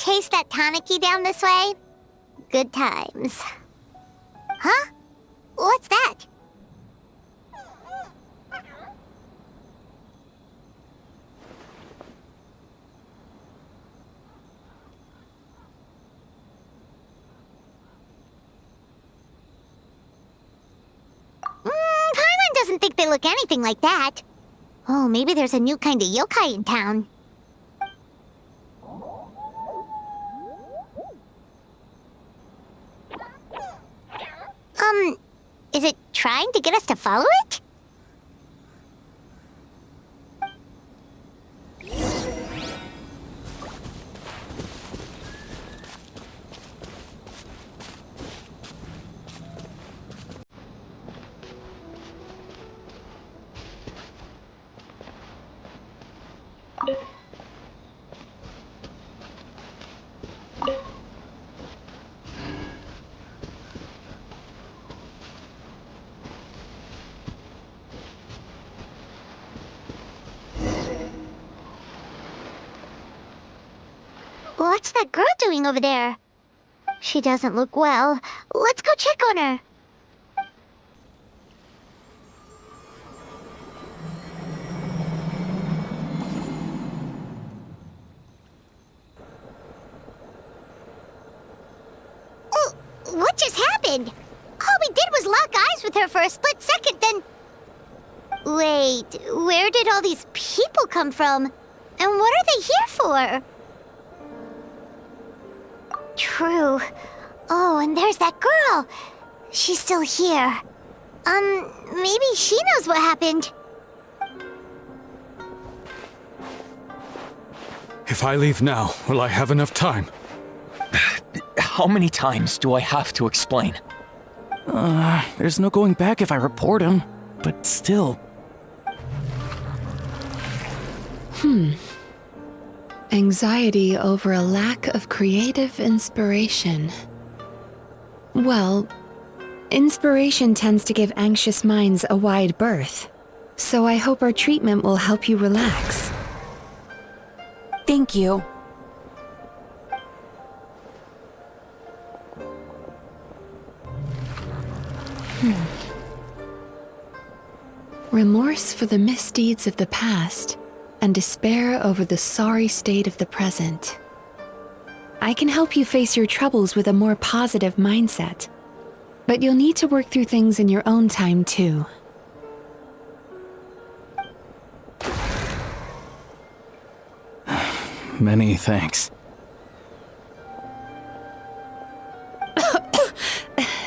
chase that tanuki down this way? Good times. Huh? What's that? Paimon doesn't think they look anything like that. Oh, maybe there's a new kind of yokai in town. Is it trying to get us to follow it? What's that girl doing over there? She doesn't look well. Let's go check on her. Oh, what just happened? All we did was lock eyes with her for a split second, then... Wait, where did all these people come from? And what are they here for? True. Oh, and there's that girl. She's still here. Maybe she knows what happened. If I leave now, will I have enough time? How many times do I have to explain? There's no going back if I report him, but still. Anxiety over a lack of creative inspiration. Well, inspiration tends to give anxious minds a wide berth, so I hope our treatment will help you relax. Thank you. Remorse for the misdeeds of the past and despair over the sorry state of the present. I can help you face your troubles with a more positive mindset, but you'll need to work through things in your own time too. Many thanks.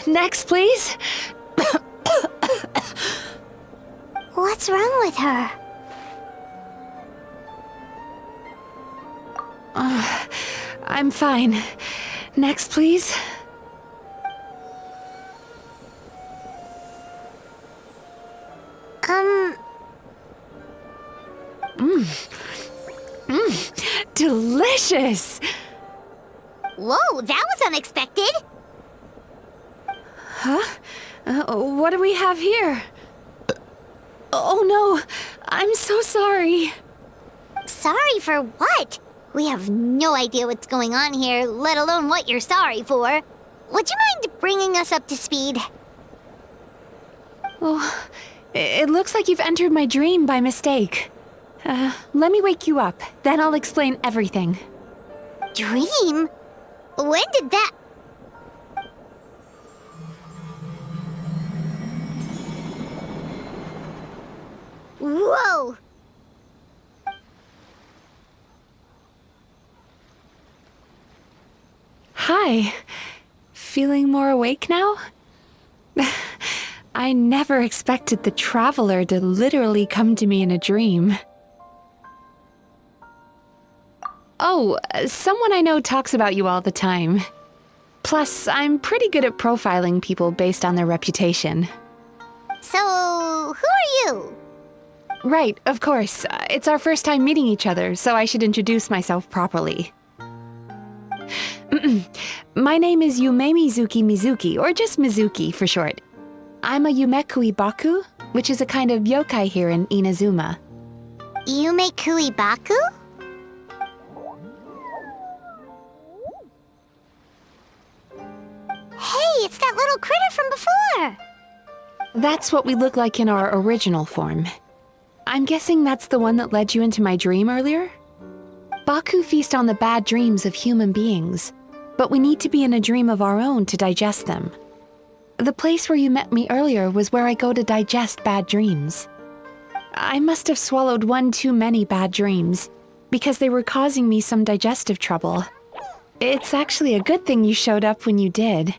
Next, please. What's wrong with her? I'm fine. Next, please. Delicious! Whoa, that was unexpected. Huh? What do we have here? Oh no, I'm so sorry. Sorry for what? We have no idea what's going on here, let alone what you're sorry for. Would you mind bringing us up to speed? Oh, it looks like you've entered my dream by mistake. Let me wake you up, then I'll explain everything. Dream? When did that... Whoa! Hi. Feeling more awake now? I never expected the Traveler to literally come to me in a dream. Oh, someone I know talks about you all the time. Plus, I'm pretty good at profiling people based on their reputation. So, who are you? Right, of course. It's our first time meeting each other, so I should introduce myself properly. My name is Yumemizuki Mizuki, or just Mizuki for short. I'm a Yumekui Baku, which is a kind of yokai here in Inazuma. Yumekui Baku? That's what we look like in our original form. I'm guessing that's the one that led you into my dream earlier? Baku feast on the bad dreams of human beings, but we need to be in a dream of our own to digest them. The place where you met me earlier was where I go to digest bad dreams. I must have swallowed one too many bad dreams, because they were causing me some digestive trouble. It's actually a good thing you showed up when you did.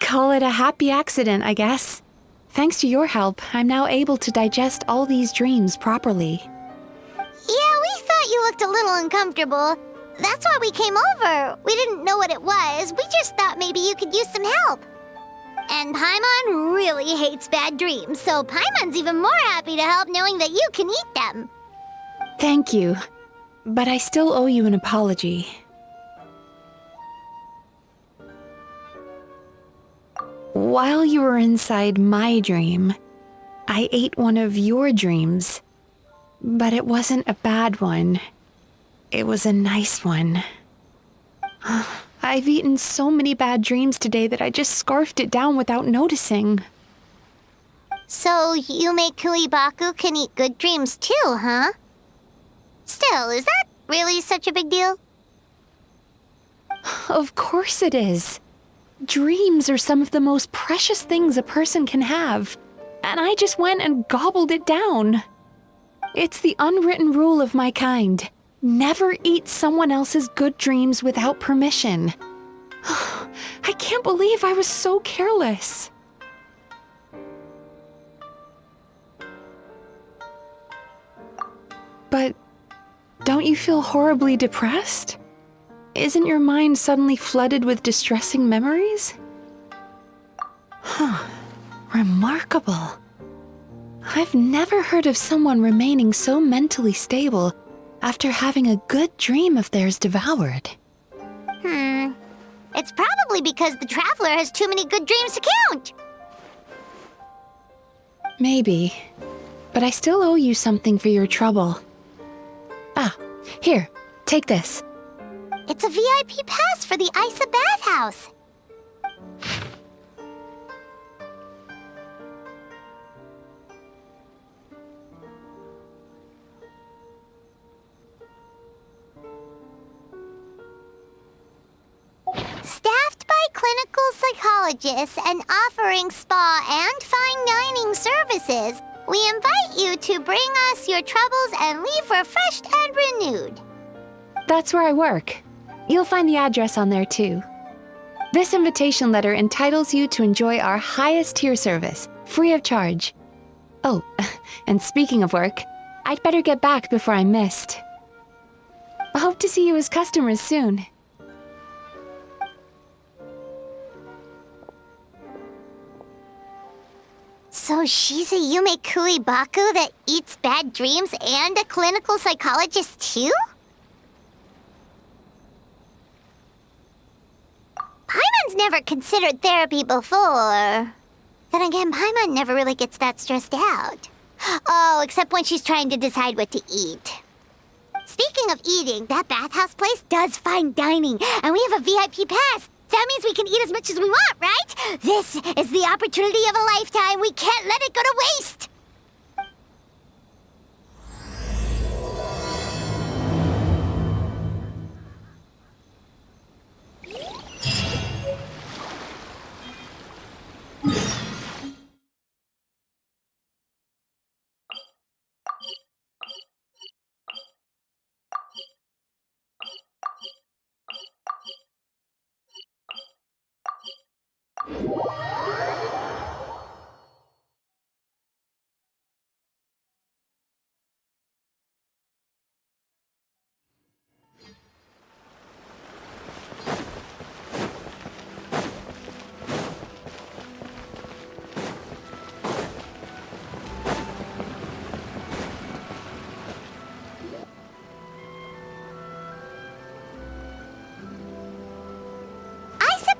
Call it a happy accident, I guess. Thanks to your help, I'm now able to digest all these dreams properly. Yeah, we thought you looked a little uncomfortable. That's why we came over. We didn't know what it was. We just thought maybe you could use some help. And Paimon really hates bad dreams, so Paimon's even more happy to help knowing that you can eat them. Thank you, but I still owe you an apology. While you were inside my dream, I ate one of your dreams. But it wasn't a bad one. It was a nice one. I've eaten so many bad dreams today that I just scarfed it down without noticing. So Yumemizuki Baku can eat good dreams too, huh? Still, is that really such a big deal? Of course it is. Dreams are some of the most precious things a person can have, and I just went and gobbled it down. It's the unwritten rule of my kind. Never eat someone else's good dreams without permission. I can't believe I was so careless. But don't you feel horribly depressed? Isn't your mind suddenly flooded with distressing memories? Remarkable. I've never heard of someone remaining so mentally stable after having a good dream of theirs devoured. It's probably because the traveler has too many good dreams to count. Maybe, but I still owe you something for your trouble. Here, take this. It's a VIP pass for the Isa bathhouse. Staffed by clinical psychologists and offering spa and fine dining services, we invite you to bring us your troubles and leave refreshed and renewed. That's where I work. You'll find the address on there too. This invitation letter entitles you to enjoy our highest tier service, free of charge. Oh, and speaking of work, I'd better get back before I'm missed. I hope to see you as customers soon. So she's a Yumemizuki Baku that eats bad dreams and a clinical psychologist too? Paimon's never considered therapy before. Then again, Paimon never really gets that stressed out. Oh, except when she's trying to decide what to eat. Speaking of eating, that bathhouse place does fine dining, and we have a VIP pass. That means we can eat as much as we want, right? This is the opportunity of a lifetime. We can't let it go to waste.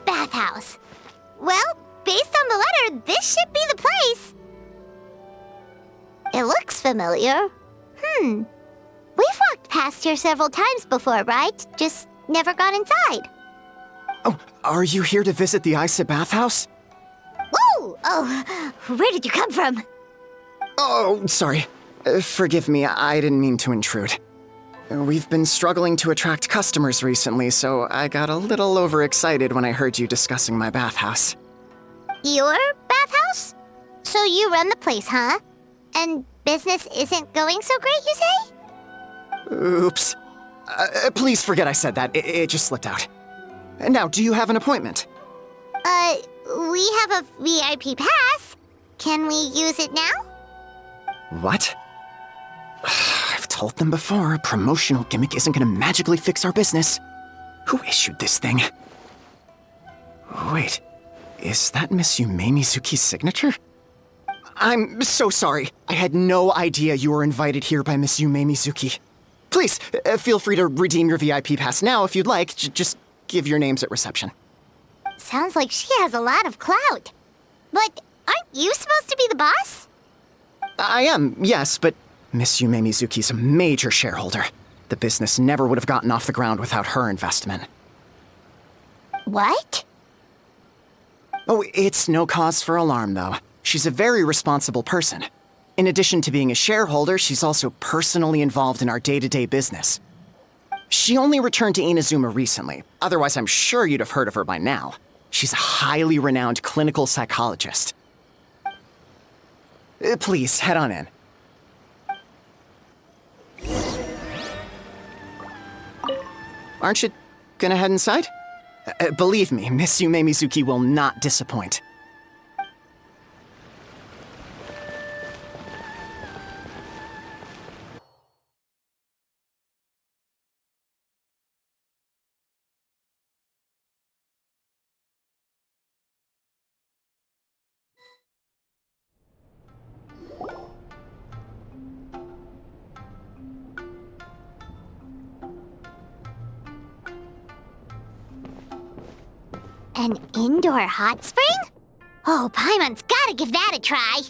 Bathhouse. Well, based on the letter, this should be the place. It looks familiar. We've walked past here several times before, right? Just never got inside. Oh, are you here to visit the Isa bathhouse? Whoa! Oh, where did you come from? Oh, sorry. Forgive me, I didn't mean to intrude. We've been struggling to attract customers recently, so I got a little overexcited when I heard you discussing my bathhouse. Your bathhouse? So you run the place, huh? And business isn't going so great, you say? Oops. Please forget I said that. It just slipped out. Now, do you have an appointment? We have a VIP pass. Can we use it now? What? I've told them before, a promotional gimmick isn't gonna magically fix our business. Who issued this thing? Wait, is that Miss Yumemizuki's signature? I'm so sorry. I had no idea you were invited here by Miss Yumemizuki. Please, feel free to redeem your VIP pass now if you'd like. Just give your names at reception. Sounds like she has a lot of clout. But aren't you supposed to be the boss? I am, yes, but Miss Yumemizuki's a major shareholder. The business never would have gotten off the ground without her investment. What? Oh, it's no cause for alarm, though. She's a very responsible person. In addition to being a shareholder, she's also personally involved in our day-to-day business. She only returned to Inazuma recently. Otherwise, I'm sure you'd have heard of her by now. She's a highly renowned clinical psychologist. Please, head on in. Aren't you gonna head inside? Believe me, Miss Yumemizuki will not disappoint. An indoor hot spring? Oh, Paimon's gotta give that a try.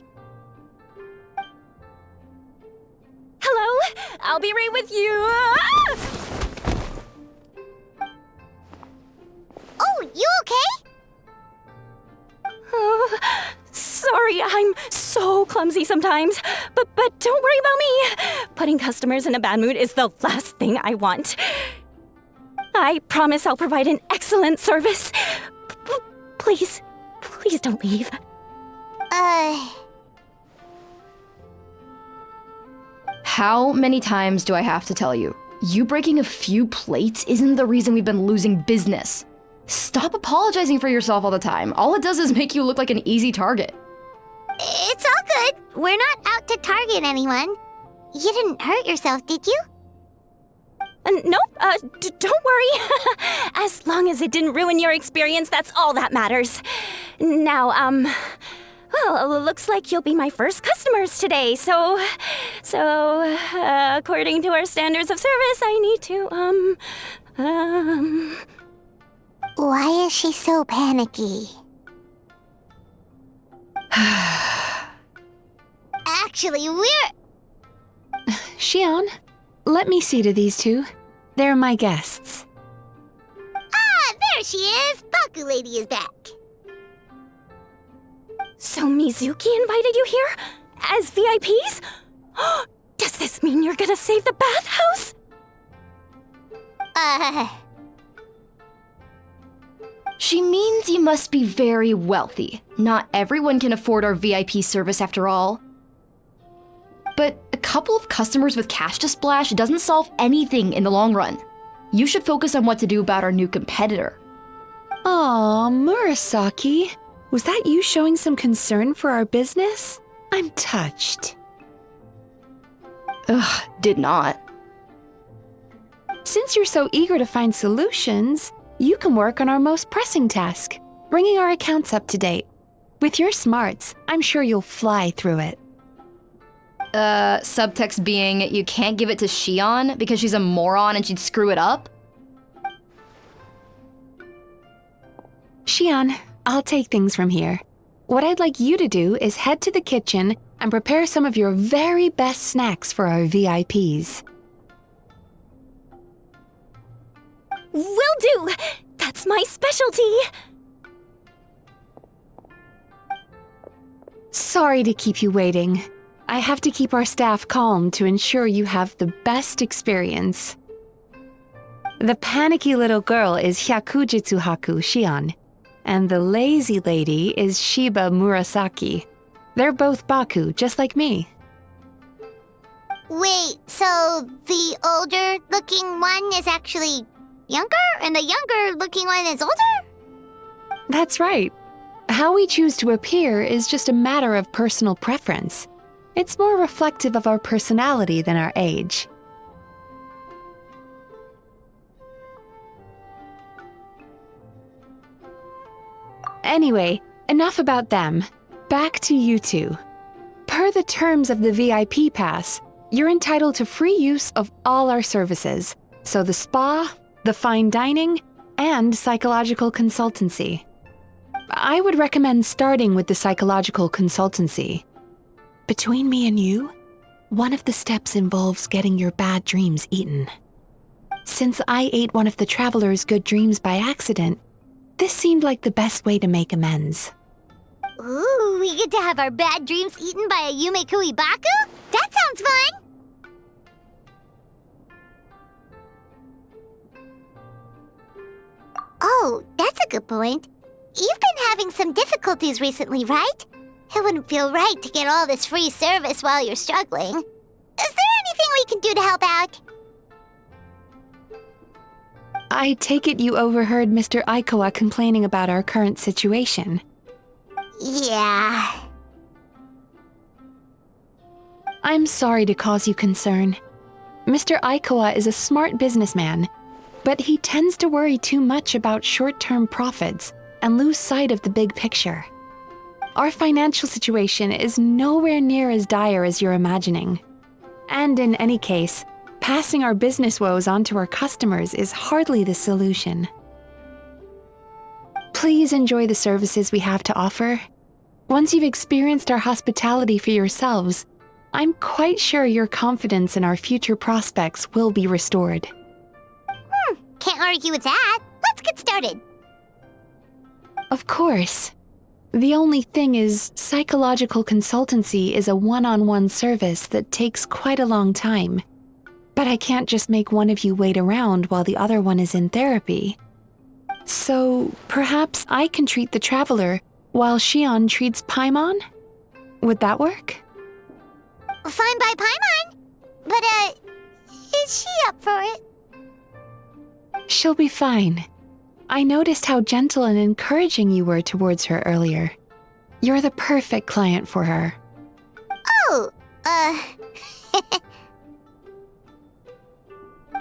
Hello? I'll be right with you. Ah! Oh, you okay? Oh, sorry, I'm so clumsy sometimes. But don't worry about me. Putting customers in a bad mood is the last thing I want. I promise I'll provide an excellent service. Please don't leave. How many times do I have to tell you? You breaking a few plates isn't the reason we've been losing business. Stop apologizing for yourself all the time. All it does is make you look like an easy target. It's all good. We're not out to target anyone. You didn't hurt yourself, did you? Nope, don't worry. As long as it didn't ruin your experience, that's all that matters. Now, well, looks like you'll be my first customers today, so, according to our standards of service, I need to, Why is she so panicky? Actually, we're... Xion, let me see to these two. They're my guests. Ah, there she is! Baku Lady is back. So Mizuki invited you here? As VIPs? Does this mean you're gonna save the bathhouse? She means you must be very wealthy. Not everyone can afford our VIP service after all. But a couple of customers with cash to splash doesn't solve anything in the long run. You should focus on what to do about our new competitor. Aw, Murasaki. Was that you showing some concern for our business? I'm touched. Ugh, did not. Since you're so eager to find solutions, you can work on our most pressing task, bringing our accounts up to date. With your smarts, I'm sure you'll fly through it. Subtext being, you can't give it to Xion because she's a moron and she'd screw it up? Xion, I'll take things from here. What I'd like you to do is head to the kitchen and prepare some of your very best snacks for our VIPs. Will do! That's my specialty! Sorry to keep you waiting. I have to keep our staff calm to ensure you have the best experience. The panicky little girl is Hyakujitsu Haku Shion, and the lazy lady is Shiba Murasaki. They're both Baku, just like me. Wait, so the older-looking one is actually younger, and the younger-looking one is older? That's right. How we choose to appear is just a matter of personal preference. It's more reflective of our personality than our age. Anyway, enough about them. Back to you two. Per the terms of the VIP pass, you're entitled to free use of all our services, so the spa, the fine dining, and psychological consultancy. I would recommend starting with the psychological consultancy. Between me and you, one of the steps involves getting your bad dreams eaten. Since I ate one of the traveler's good dreams by accident, this seemed like the best way to make amends. Ooh, we get to have our bad dreams eaten by a Yumemizuki Baku? That sounds fun! Oh, that's a good point. You've been having some difficulties recently, right? It wouldn't feel right to get all this free service while you're struggling. Is there anything we can do to help out? I take it you overheard Mr. Aikawa complaining about our current situation. Yeah. I'm sorry to cause you concern. Mr. Aikawa is a smart businessman, but he tends to worry too much about short-term profits and lose sight of the big picture. Our financial situation is nowhere near as dire as you're imagining. And in any case, passing our business woes on to our customers is hardly the solution. Please enjoy the services we have to offer. Once you've experienced our hospitality for yourselves, I'm quite sure your confidence in our future prospects will be restored. Can't argue with that. Let's get started. Of course. The only thing is, psychological consultancy is a one-on-one service that takes quite a long time. But I can't just make one of you wait around while the other one is in therapy. So, perhaps I can treat the traveler while Shion treats Paimon? Would that work? Fine by Paimon. But, is she up for it? She'll be fine. I noticed how gentle and encouraging you were towards her earlier. You're the perfect client for her. Oh,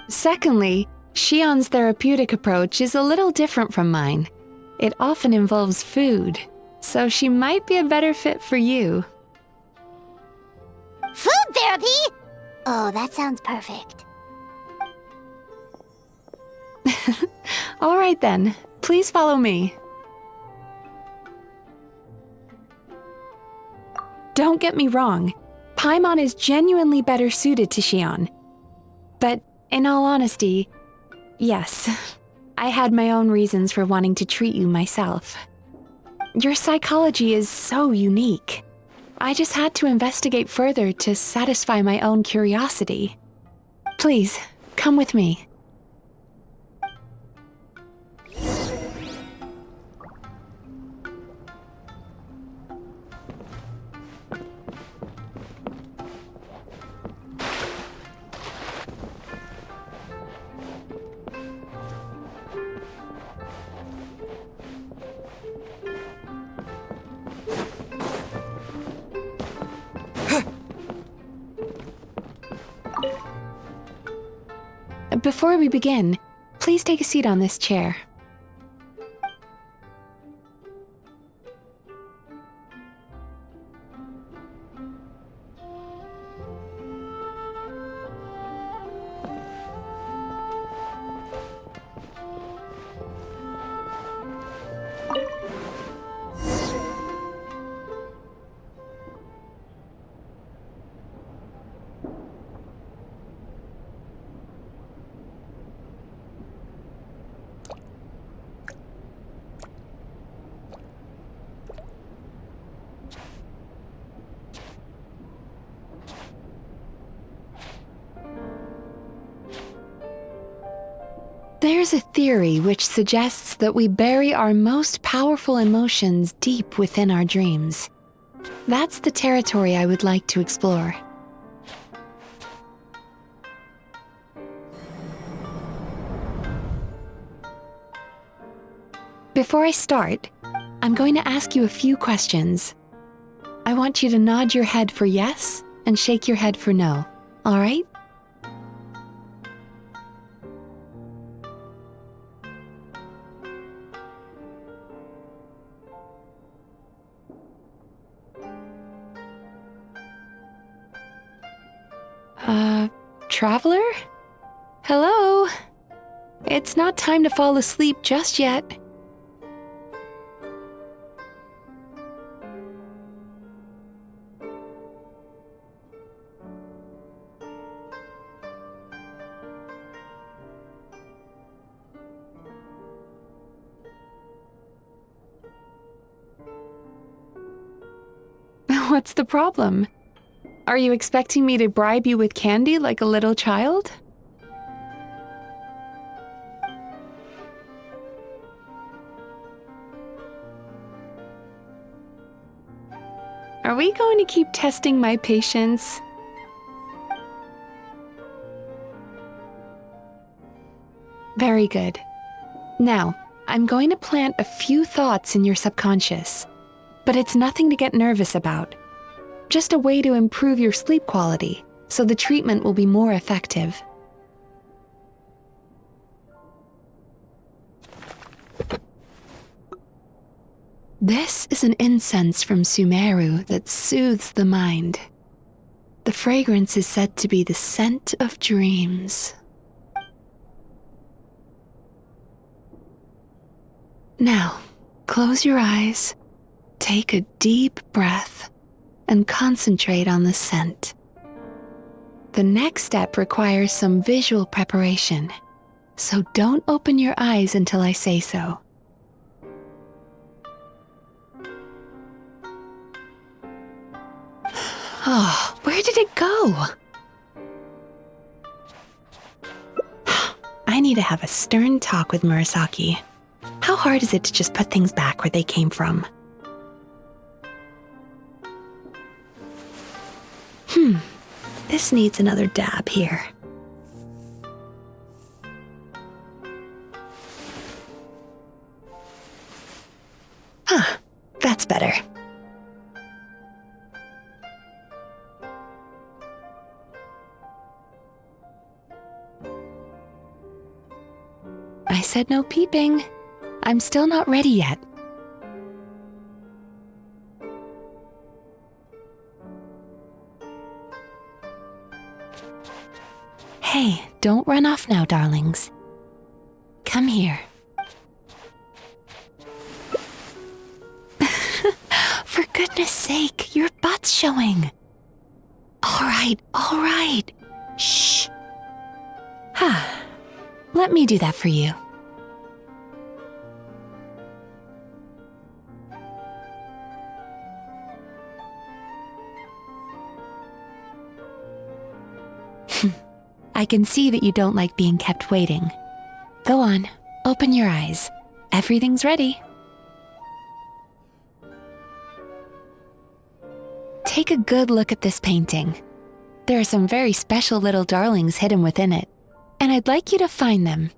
Secondly, Shion's therapeutic approach is a little different from mine. It often involves food, so she might be a better fit for you. food therapy? Oh, that sounds perfect. All right then, please follow me. Don't get me wrong, Paimon is genuinely better suited to Shion. But in all honesty, yes, I had my own reasons for wanting to treat you myself. Your psychology is so unique. I just had to investigate further to satisfy my own curiosity. Please, come with me. Before we begin, please take a seat on this chair. There's a theory which suggests that we bury our most powerful emotions deep within our dreams. That's the territory I would like to explore. Before I start, I'm going to ask you a few questions. I want you to nod your head for yes and shake your head for no, all right? Traveler? Hello? It's not time to fall asleep just yet. What's the problem? Are you expecting me to bribe you with candy like a little child? Are we going to keep testing my patience? Very good. Now, I'm going to plant a few thoughts in your subconscious, but it's nothing to get nervous about. Just a way to improve your sleep quality, so the treatment will be more effective. This is an incense from Sumeru that soothes the mind. The fragrance is said to be the scent of dreams. Now, close your eyes, take a deep breath, and concentrate on the scent. The next step requires some visual preparation, so don't open your eyes until I say so. Oh, where did it go? I need to have a stern talk with Murasaki. How hard is it to just put things back where they came from? This needs another dab here. That's better. I said no peeping. I'm still not ready yet. Hey, don't run off now, darlings. Come here. For goodness sake, your butt's showing. All right. Shh. Let me do that for you. I can see that you don't like being kept waiting. Go on, open your eyes. Everything's ready. Take a good look at this painting. There are some very special little darlings hidden within it, and I'd like you to find them.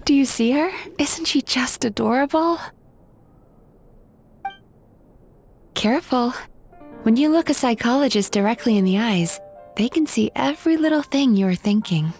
Do you see her? Isn't she just adorable? Careful. When you look a psychologist directly in the eyes, they can see every little thing you're thinking.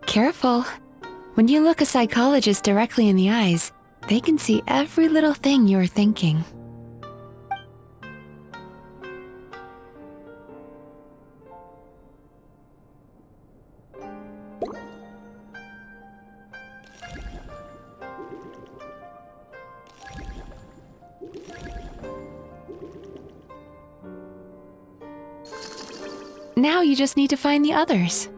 Careful. When you look a psychologist directly in the eyes, they can see every little thing you're thinking. Now you just need to find the others.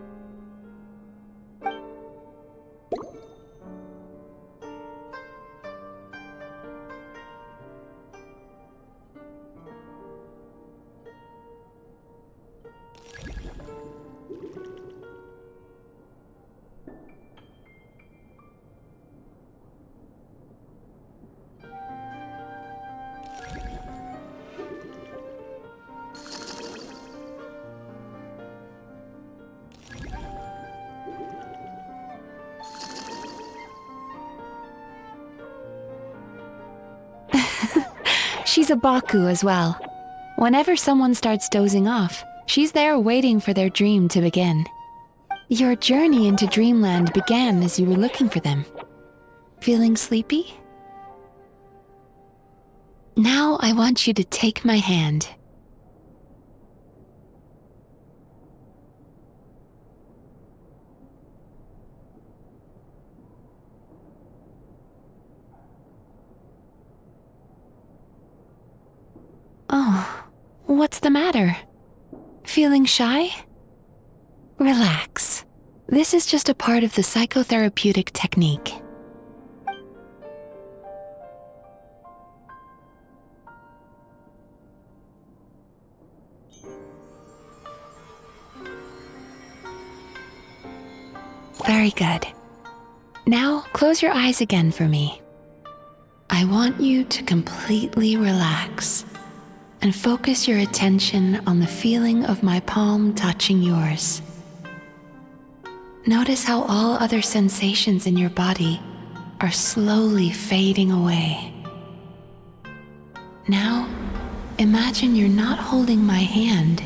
She's a Baku as well. Whenever someone starts dozing off, she's there waiting for their dream to begin. Your journey into Dreamland began as you were looking for them. Feeling sleepy? Now I want you to take my hand. Oh, what's the matter? Feeling shy? Relax. This is just a part of the psychotherapeutic technique. Very good. Now close your eyes again for me. I want you to completely relax and focus your attention on the feeling of my palm touching yours. Notice how all other sensations in your body are slowly fading away. Now, imagine you're not holding my hand,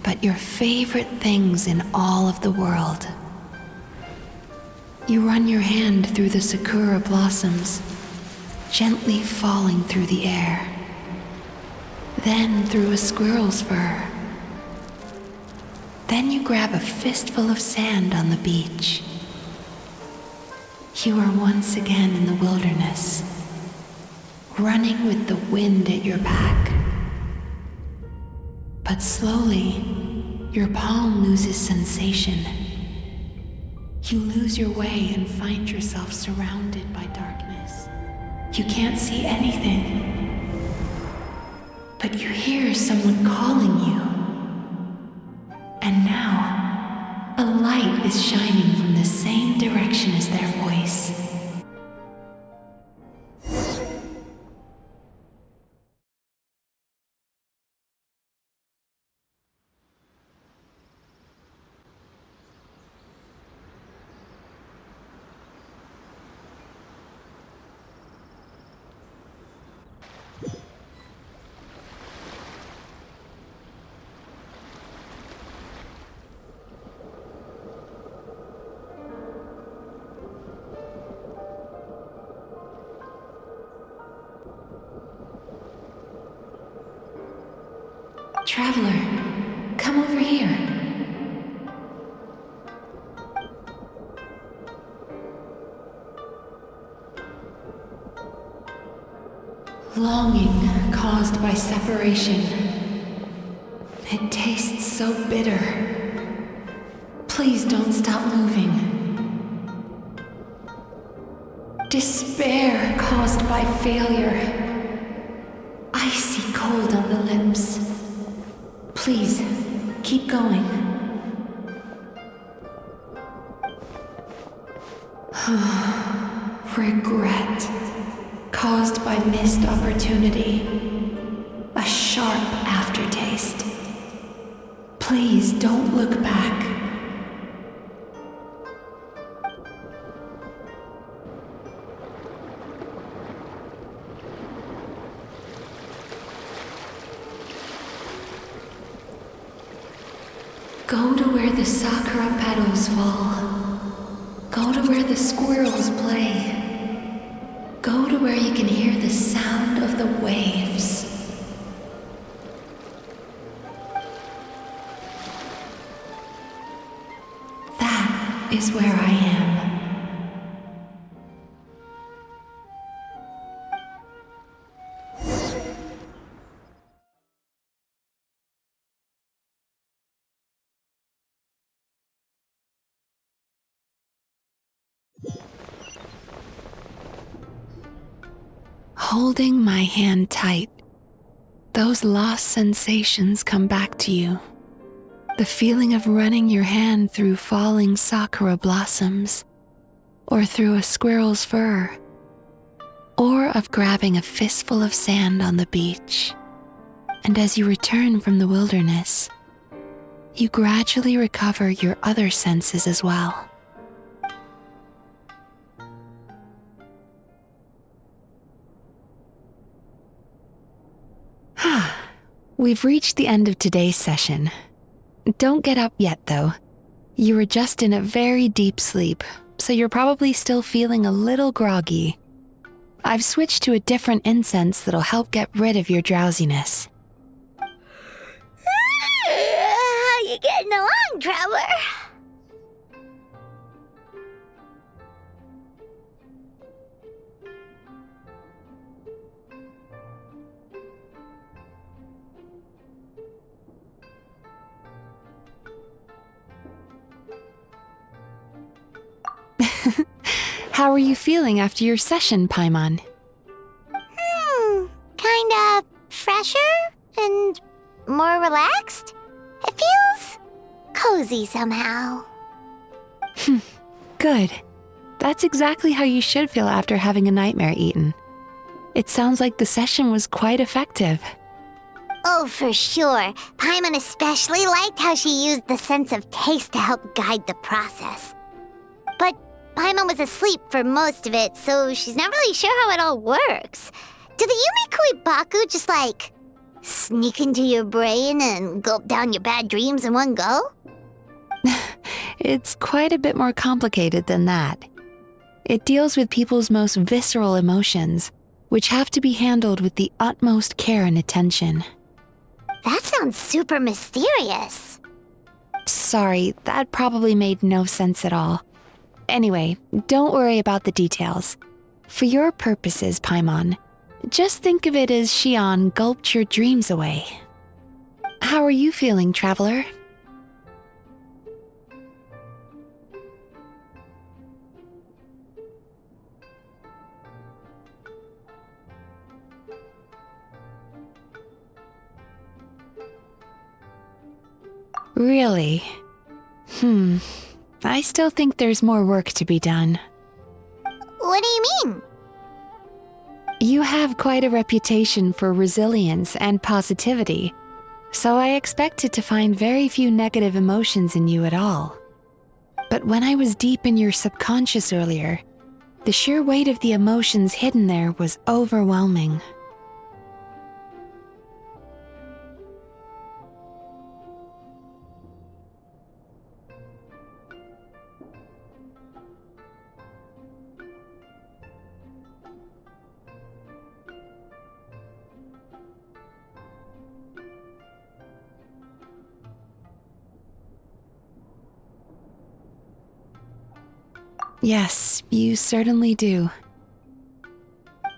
but your favorite things in all of the world. You run your hand through the sakura blossoms, gently falling through the air. Then through a squirrel's fur. Then you grab a fistful of sand on the beach. You are once again in the wilderness, running with the wind at your back. But slowly, your palm loses sensation. You lose your way and find yourself surrounded by darkness. You can't see anything. But you hear someone calling you. And now, a light is shining from the same direction as their voice. Traveler, come over here. Longing caused by separation. It tastes so bitter. Please don't stop moving. Despair caused by failure. Icy cold on the lips. Please, keep going. Regret, caused by missed opportunity. A sharp aftertaste. Please don't look back. Go to where the sakura petals fall. Go to where the squirrels play. Go to where you can hear the sound of the waves. That is where I am. Holding my hand tight, those lost sensations come back to you. The feeling of running your hand through falling sakura blossoms, or through a squirrel's fur, or of grabbing a fistful of sand on the beach. And as you return from the wilderness, you gradually recover your other senses as well. We've reached the end of today's session. Don't get up yet, though. You were just in a very deep sleep, so you're probably still feeling a little groggy. I've switched to a different incense that'll help get rid of your drowsiness. How you getting along, Traveler? How are you feeling after your session, Paimon? Kinda fresher and more relaxed. It feels cozy somehow. Good. That's exactly how you should feel after having a nightmare eaten. It sounds like the session was quite effective. Oh, for sure. Paimon especially liked how she used the sense of taste to help guide the process. But Paimon was asleep for most of it, so she's not really sure how it all works. Do the Yumikui Baku just, sneak into your brain and gulp down your bad dreams in one go? It's quite a bit more complicated than that. It deals with people's most visceral emotions, which have to be handled with the utmost care and attention. That sounds super mysterious. Sorry, that probably made no sense at all. Anyway, don't worry about the details. For your purposes, Paimon, just think of it as Xion gulped your dreams away. How are you feeling, Traveler? Really? I still think there's more work to be done. What do you mean? You have quite a reputation for resilience and positivity, so I expected to find very few negative emotions in you at all. But when I was deep in your subconscious earlier, the sheer weight of the emotions hidden there was overwhelming. Yes, you certainly do.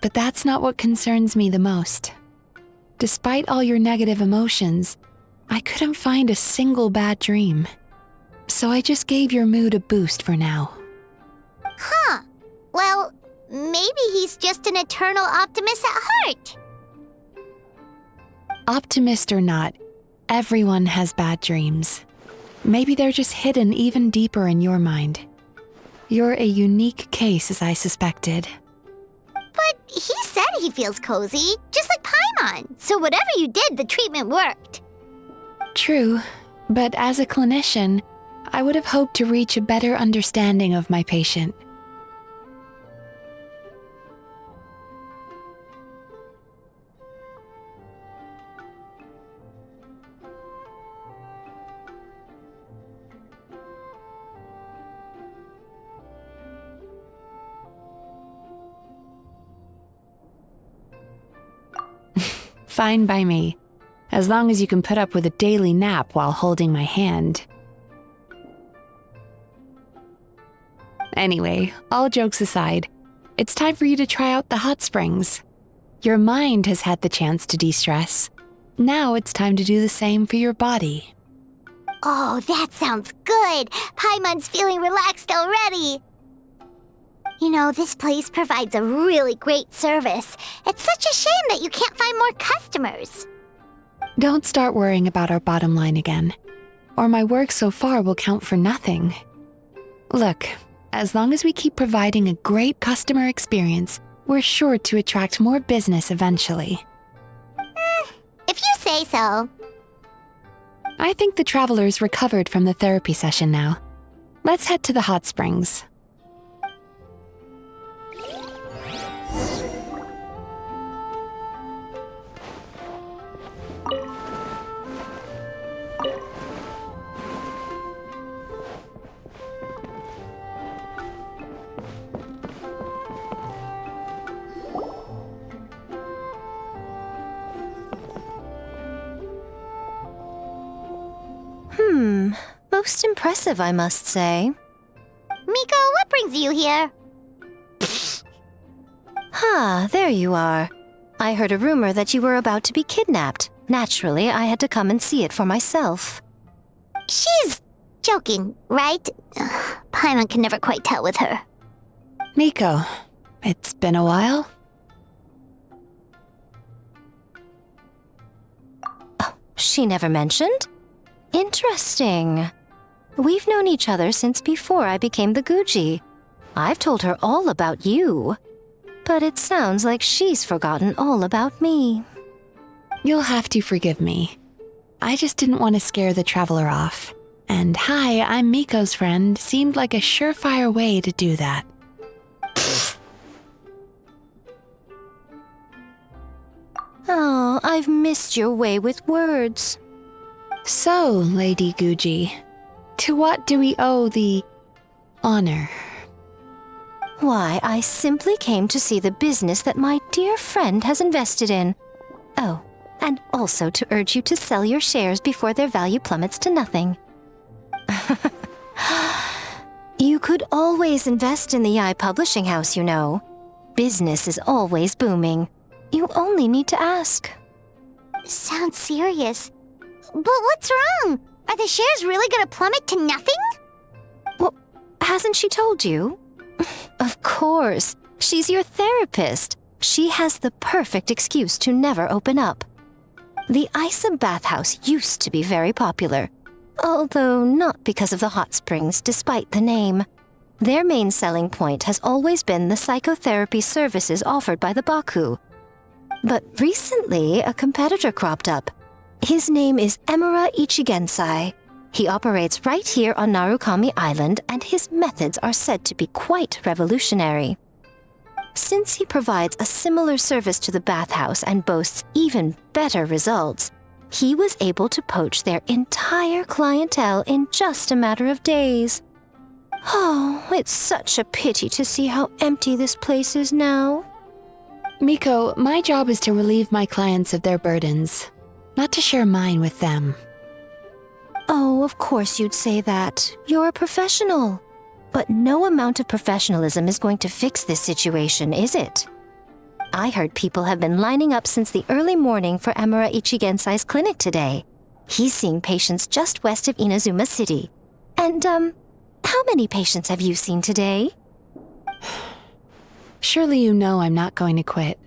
But that's not what concerns me the most. Despite all your negative emotions, I couldn't find a single bad dream. So I just gave your mood a boost for now. Huh. Well, maybe he's just an eternal optimist at heart. Optimist or not, everyone has bad dreams. Maybe they're just hidden even deeper in your mind. You're a unique case, as I suspected. But he said he feels cozy, just like Paimon. So whatever you did, the treatment worked. True, but as a clinician, I would have hoped to reach a better understanding of my patient. Fine by me, as long as you can put up with a daily nap while holding my hand. Anyway, all jokes aside, it's time for you to try out the hot springs. Your mind has had the chance to de-stress. Now it's time to do the same for your body. Oh, that sounds good. Paimon's feeling relaxed already. You know, this place provides a really great service. It's such a shame that you can't find more customers. Don't start worrying about our bottom line again, or my work so far will count for nothing. Look, as long as we keep providing a great customer experience, we're sure to attract more business eventually. If you say so. I think the travelers recovered from the therapy session now. Let's head to the hot springs. Most impressive, I must say. Miko, what brings you here? There you are. I heard a rumor that you were about to be kidnapped. Naturally, I had to come and see it for myself. She's joking, right? Paimon can never quite tell with her. Miko, it's been a while. She never mentioned? Interesting. We've known each other since before I became the Guji. I've told her all about you. But it sounds like she's forgotten all about me. You'll have to forgive me. I just didn't want to scare the traveler off. And hi, I'm Miko's friend seemed like a surefire way to do that. Oh, I've missed your way with words. So, Lady Guji, to what do we owe the honor? Why, I simply came to see the business that my dear friend has invested in. Oh, and also to urge you to sell your shares before their value plummets to nothing. You could always invest in the publishing house, you know. Business is always booming. You only need to ask. Sounds serious. But what's wrong? Are the shares really gonna plummet to nothing? Well, hasn't she told you? Of course. She's your therapist. She has the perfect excuse to never open up. The Isa bathhouse used to be very popular, although not because of the hot springs, despite the name. Their main selling point has always been the psychotherapy services offered by the Baku. But recently, a competitor cropped up. His name is Emura Ichigensai. He operates right here on Narukami Island, and his methods are said to be quite revolutionary. Since he provides a similar service to the bathhouse and boasts even better results, he was able to poach their entire clientele in just a matter of days. Oh, it's such a pity to see how empty this place is now. Miko, my job is to relieve my clients of their burdens, not to share mine with them. Oh, of course you'd say that. You're a professional. But no amount of professionalism is going to fix this situation, is it? I heard people have been lining up since the early morning for Emura Ichigensai's clinic today. He's seeing patients just west of Inazuma City. And, how many patients have you seen today? Surely you know I'm not going to quit.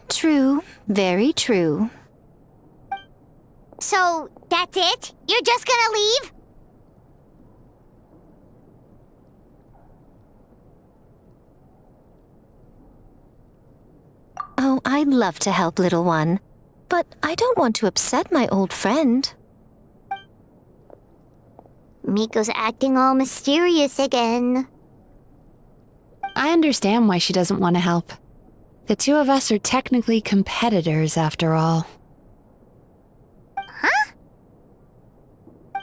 True. Very true. So, that's it? You're just gonna leave? Oh, I'd love to help, little one. But I don't want to upset my old friend. Miko's acting all mysterious again. I understand why she doesn't want to help. The two of us are technically competitors, after all. Huh?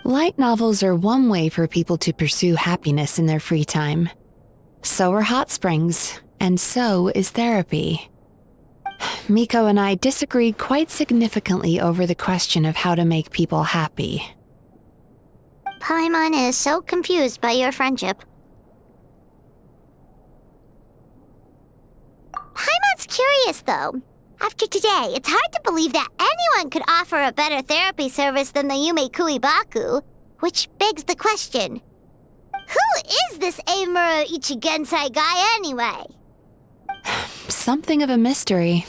Light novels are one way for people to pursue happiness in their free time. So are hot springs, and so is therapy. Miko and I disagreed quite significantly over the question of how to make people happy. Paimon is so confused by your friendship. Paimon's curious, though. After today, it's hard to believe that anyone could offer a better therapy service than the Yumemizuki Baku, which begs the question, who is this Amura Ichigensai guy anyway? Something of a mystery.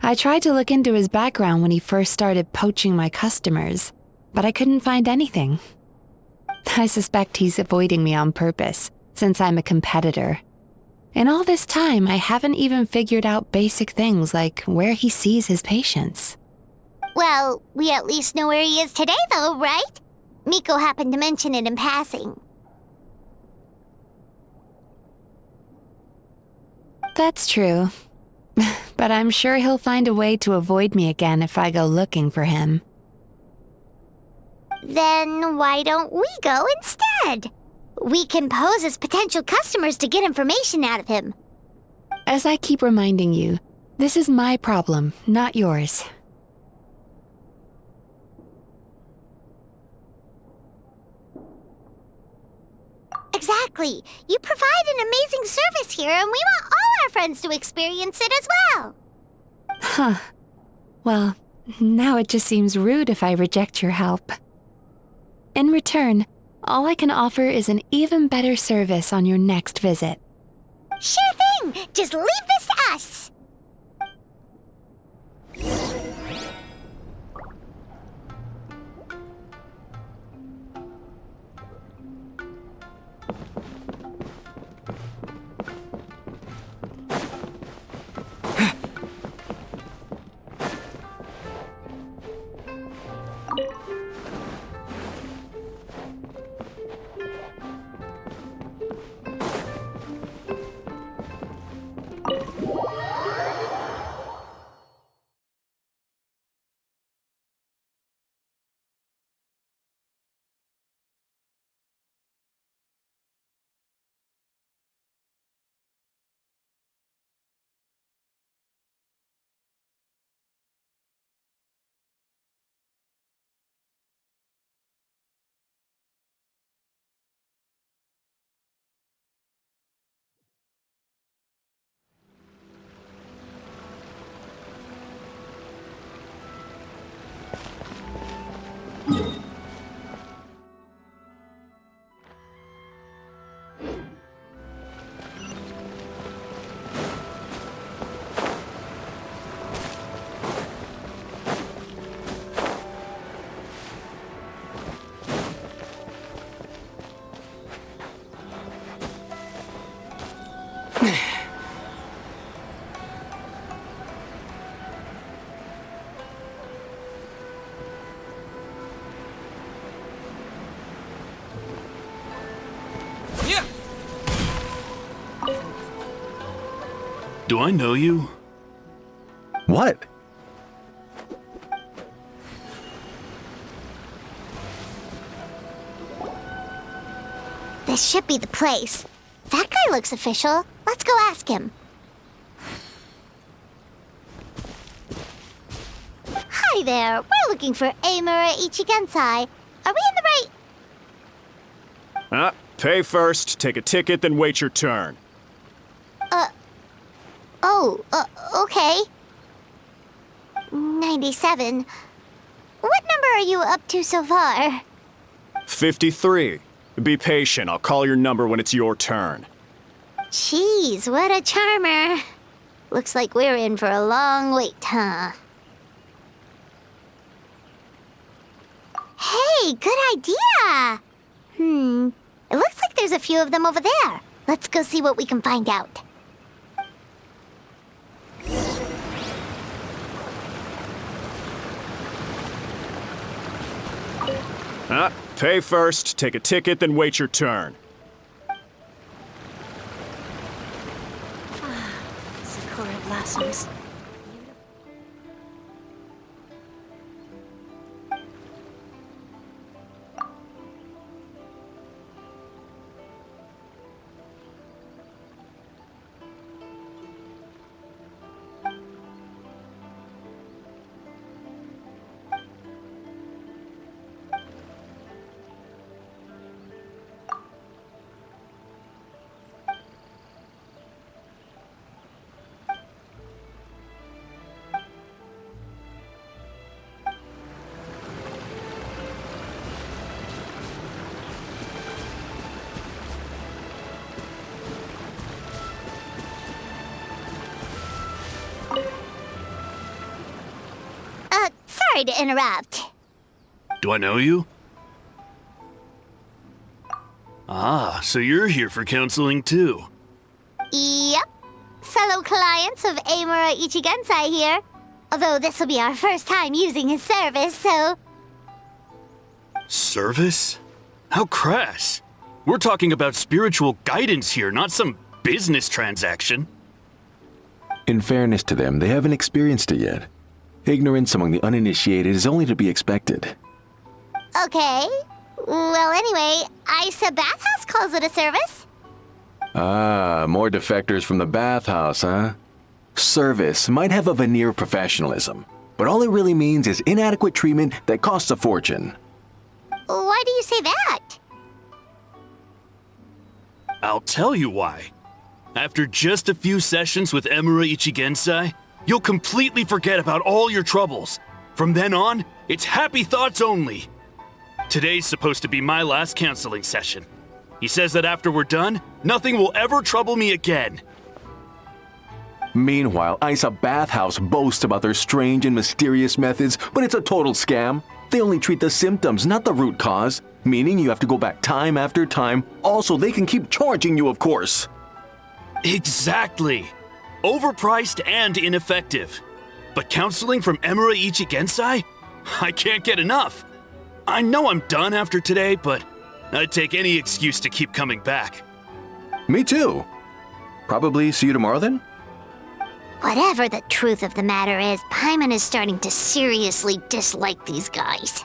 I tried to look into his background when he first started poaching my customers, but I couldn't find anything. I suspect he's avoiding me on purpose, since I'm a competitor. In all this time, I haven't even figured out basic things like where he sees his patients. Well, we at least know where he is today, though, right? Miko happened to mention it in passing. That's true. But I'm sure he'll find a way to avoid me again if I go looking for him. Then why don't we go instead? We can pose as potential customers to get information out of him. As I keep reminding you, this is my problem, not yours. Exactly. You provide an amazing service here, and we want all our friends to experience it as well. Huh. Well, now it just seems rude if I reject your help. In return, all I can offer is an even better service on your next visit. Sure thing! Just leave this to us! Do I know you? What? This should be the place. That guy looks official. Let's go ask him. Hi there. We're looking for Amura Ichigensai. Are we in the right... Pay first, take a ticket, then wait your turn. Okay. 97. What number are you up to so far? 53. Be patient, I'll call your number when it's your turn. Jeez, what a charmer. Looks like we're in for a long wait, huh? Hey, good idea! It looks like there's a few of them over there. Let's go see what we can find out. Pay first, take a ticket, then wait your turn. Sakura blossoms. Sorry to interrupt. Do I know you? Ah, so you're here for counseling too. Yep. Fellow clients of Amura Ichigensai here. Although this will be our first time using his service, so... Service? How crass. We're talking about spiritual guidance here, not some business transaction. In fairness to them, they haven't experienced it yet. Ignorance among the uninitiated is only to be expected. Okay. Well, anyway, Isa Bathhouse calls it a service. Ah, more defectors from the bathhouse, huh? Service might have a veneer of professionalism, but all it really means is inadequate treatment that costs a fortune. Why do you say that? I'll tell you why. After just a few sessions with Amura Ichigensai, you'll completely forget about all your troubles. From then on, it's happy thoughts only. Today's supposed to be my last counseling session. He says that after we're done, nothing will ever trouble me again. Meanwhile, Isa Bathhouse boasts about their strange and mysterious methods, but it's a total scam. They only treat the symptoms, not the root cause, meaning you have to go back time after time. Also, they can keep charging you, of course. Exactly. Overpriced and ineffective. But counseling from Amura Ichigensai? I can't get enough. I know I'm done after today, but I'd take any excuse to keep coming back. Me too. Probably see you tomorrow then? Whatever the truth of the matter is, Paimon is starting to seriously dislike these guys.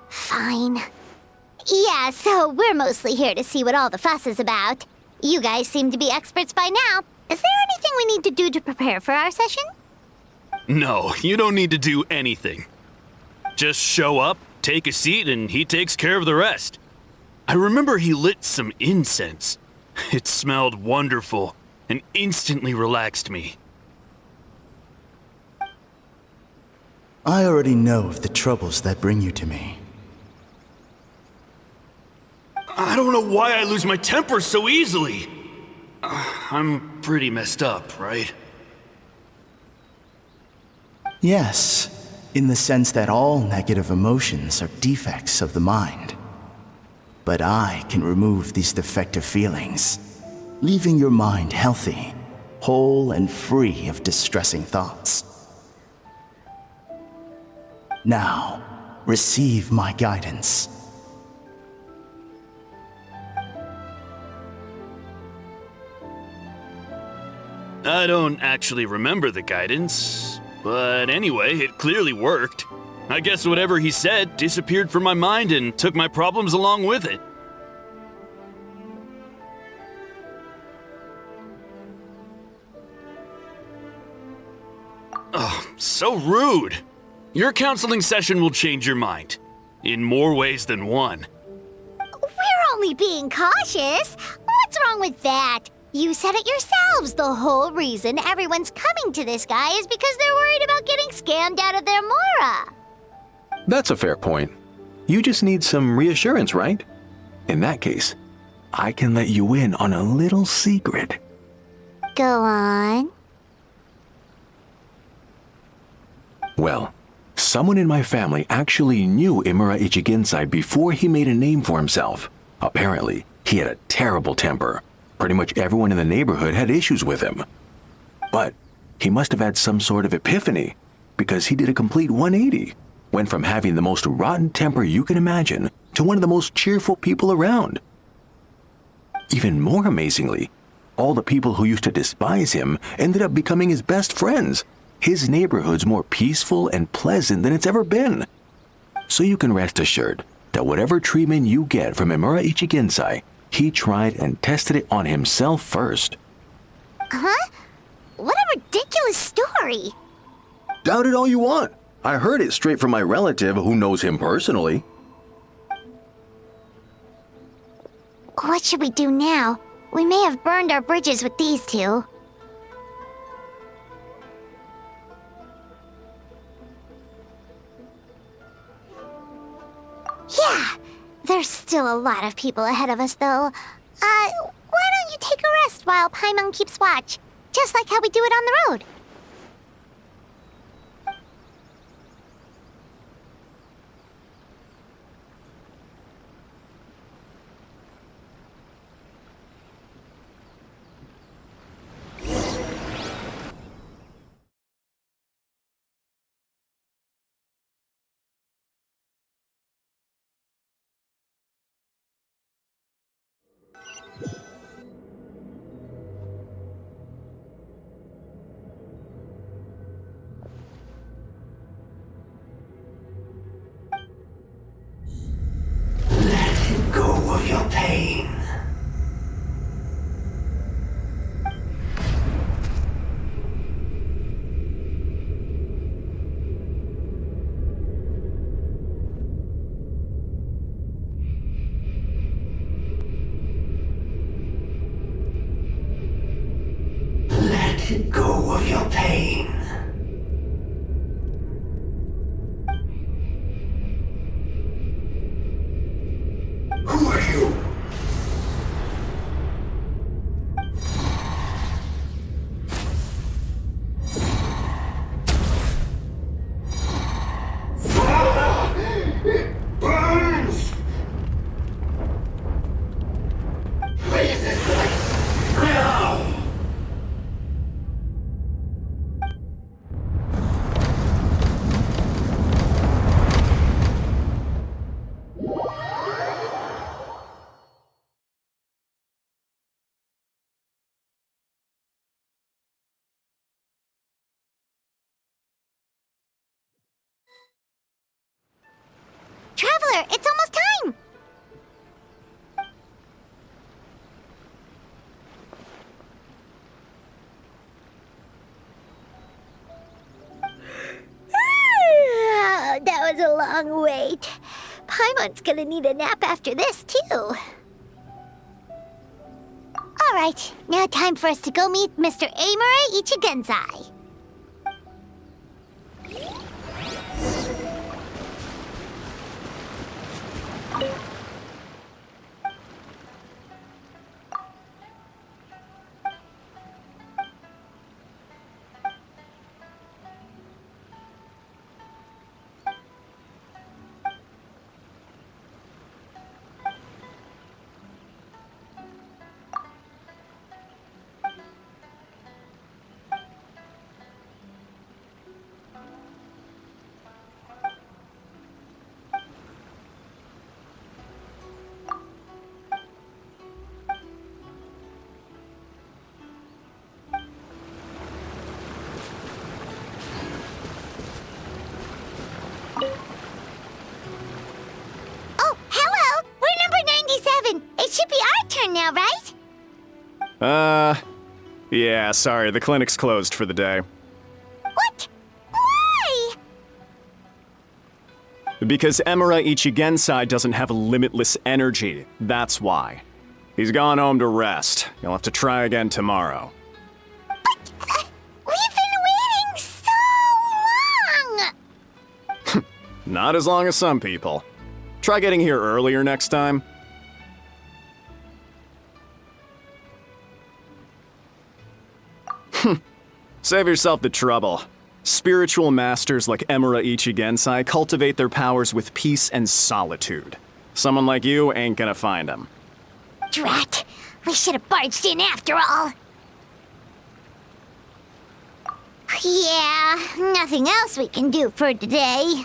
Fine. Yeah, so we're mostly here to see what all the fuss is about. You guys seem to be experts by now. Is there anything we need to do to prepare for our session? No, you don't need to do anything. Just show up, take a seat, and he takes care of the rest. I remember he lit some incense. It smelled wonderful and instantly relaxed me. I already know of the troubles that bring you to me. I don't know why I lose my temper so easily. I'm pretty messed up, right? Yes, in the sense that all negative emotions are defects of the mind. But I can remove these defective feelings, leaving your mind healthy, whole and free of distressing thoughts. Now, receive my guidance. I don't actually remember the guidance, but anyway, it clearly worked. I guess whatever he said disappeared from my mind and took my problems along with it. Oh, so rude. Your counseling session will change your mind. In more ways than one. We're only being cautious. What's wrong with that? You said it yourselves. The whole reason everyone's coming to this guy is because they're worried about getting scammed out of their Mora. That's a fair point. You just need some reassurance, right? In that case, I can let you in on a little secret. Go on. Well, someone in my family actually knew Amura Ichigensai before he made a name for himself. Apparently, he had a terrible temper. Pretty much everyone in the neighborhood had issues with him. But he must have had some sort of epiphany, because he did a complete 180. Went from having the most rotten temper you can imagine to one of the most cheerful people around. Even more amazingly, all the people who used to despise him ended up becoming his best friends. His neighborhood's more peaceful and pleasant than it's ever been. So you can rest assured that whatever treatment you get from Amura Ichigensai, he tried and tested it on himself first. Huh? What a ridiculous story. Doubt it all you want. I heard it straight from my relative who knows him personally. What should we do now? We may have burned our bridges with these two. Yeah, there's still a lot of people ahead of us, though. Why don't you take a rest while Paimon keeps watch? just like how we do it on the road. Go of your pain. Let go of your pain. Who are you? It burns! Leave this place now! Traveler, it's almost time! That was a long wait. Paimon's gonna need a nap after this, too. Alright, now time for us to go meet Mr. Amura Ichigenzai. It should be our turn now, right? Yeah, sorry, the clinic's closed for the day. What? Why? Because Emura Ichigensai doesn't have limitless energy, that's why. He's gone home to rest. You'll have to try again tomorrow. But, we've been waiting so long! Not as long as some people. Try getting here earlier next time. Save yourself the trouble. Spiritual masters like Emura Ichigensai cultivate their powers with peace and solitude. Someone like you ain't gonna find them. Drat! We should have barged in after all! Yeah, nothing else we can do for today.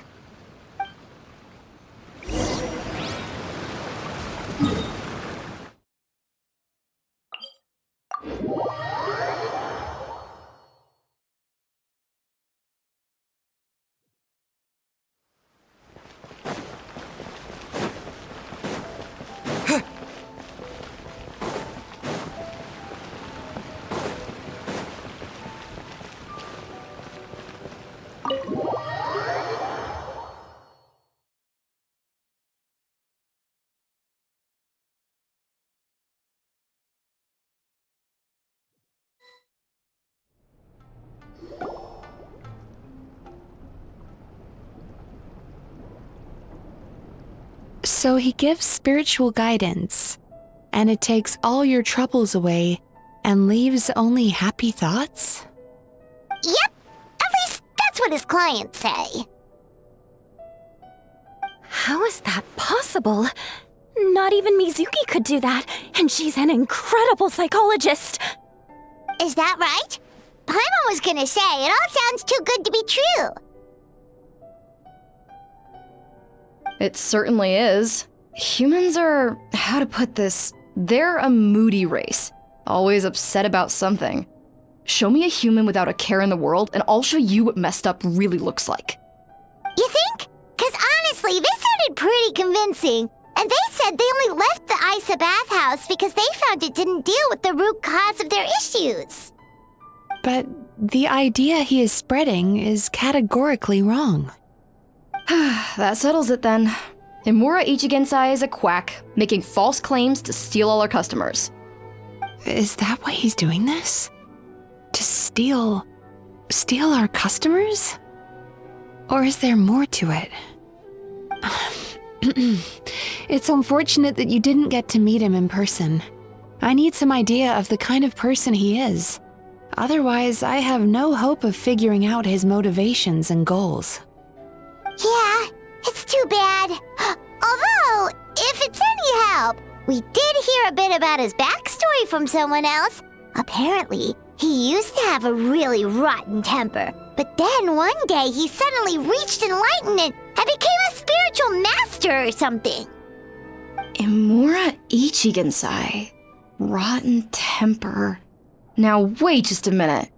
So he gives spiritual guidance, and it takes all your troubles away And leaves only happy thoughts? Yep, at least that's what his clients say. How is that possible? Not even Mizuki could do that, and she's an incredible psychologist. Is that right? Paimon was gonna say, it all sounds too good to be true. It certainly is. Humans are, how to put this, they're a moody race. Always upset about something. Show me a human without a care in the world, and I'll show you what messed up really looks like. You think? Because honestly, they sounded pretty convincing. And they said they only left the Isa bathhouse because they found it didn't deal with the root cause of their issues. But the idea he is spreading is categorically wrong. That settles it then. Imura Ichigensai is a quack, making false claims to steal all our customers. Is that why he's doing this? To steal our customers? Or is there more to it? It's unfortunate that you didn't get to meet him in person. I need some idea of the kind of person he is. Otherwise, I have no hope of figuring out his motivations and goals. Yeah, it's too bad. Although, if it's any help, we did hear a bit about his backstory from someone else. Apparently, he used to have a really rotten temper, but then one day he suddenly reached enlightenment and became a spiritual master or something. Imura Ichigensai. Rotten temper. Now wait just a minute.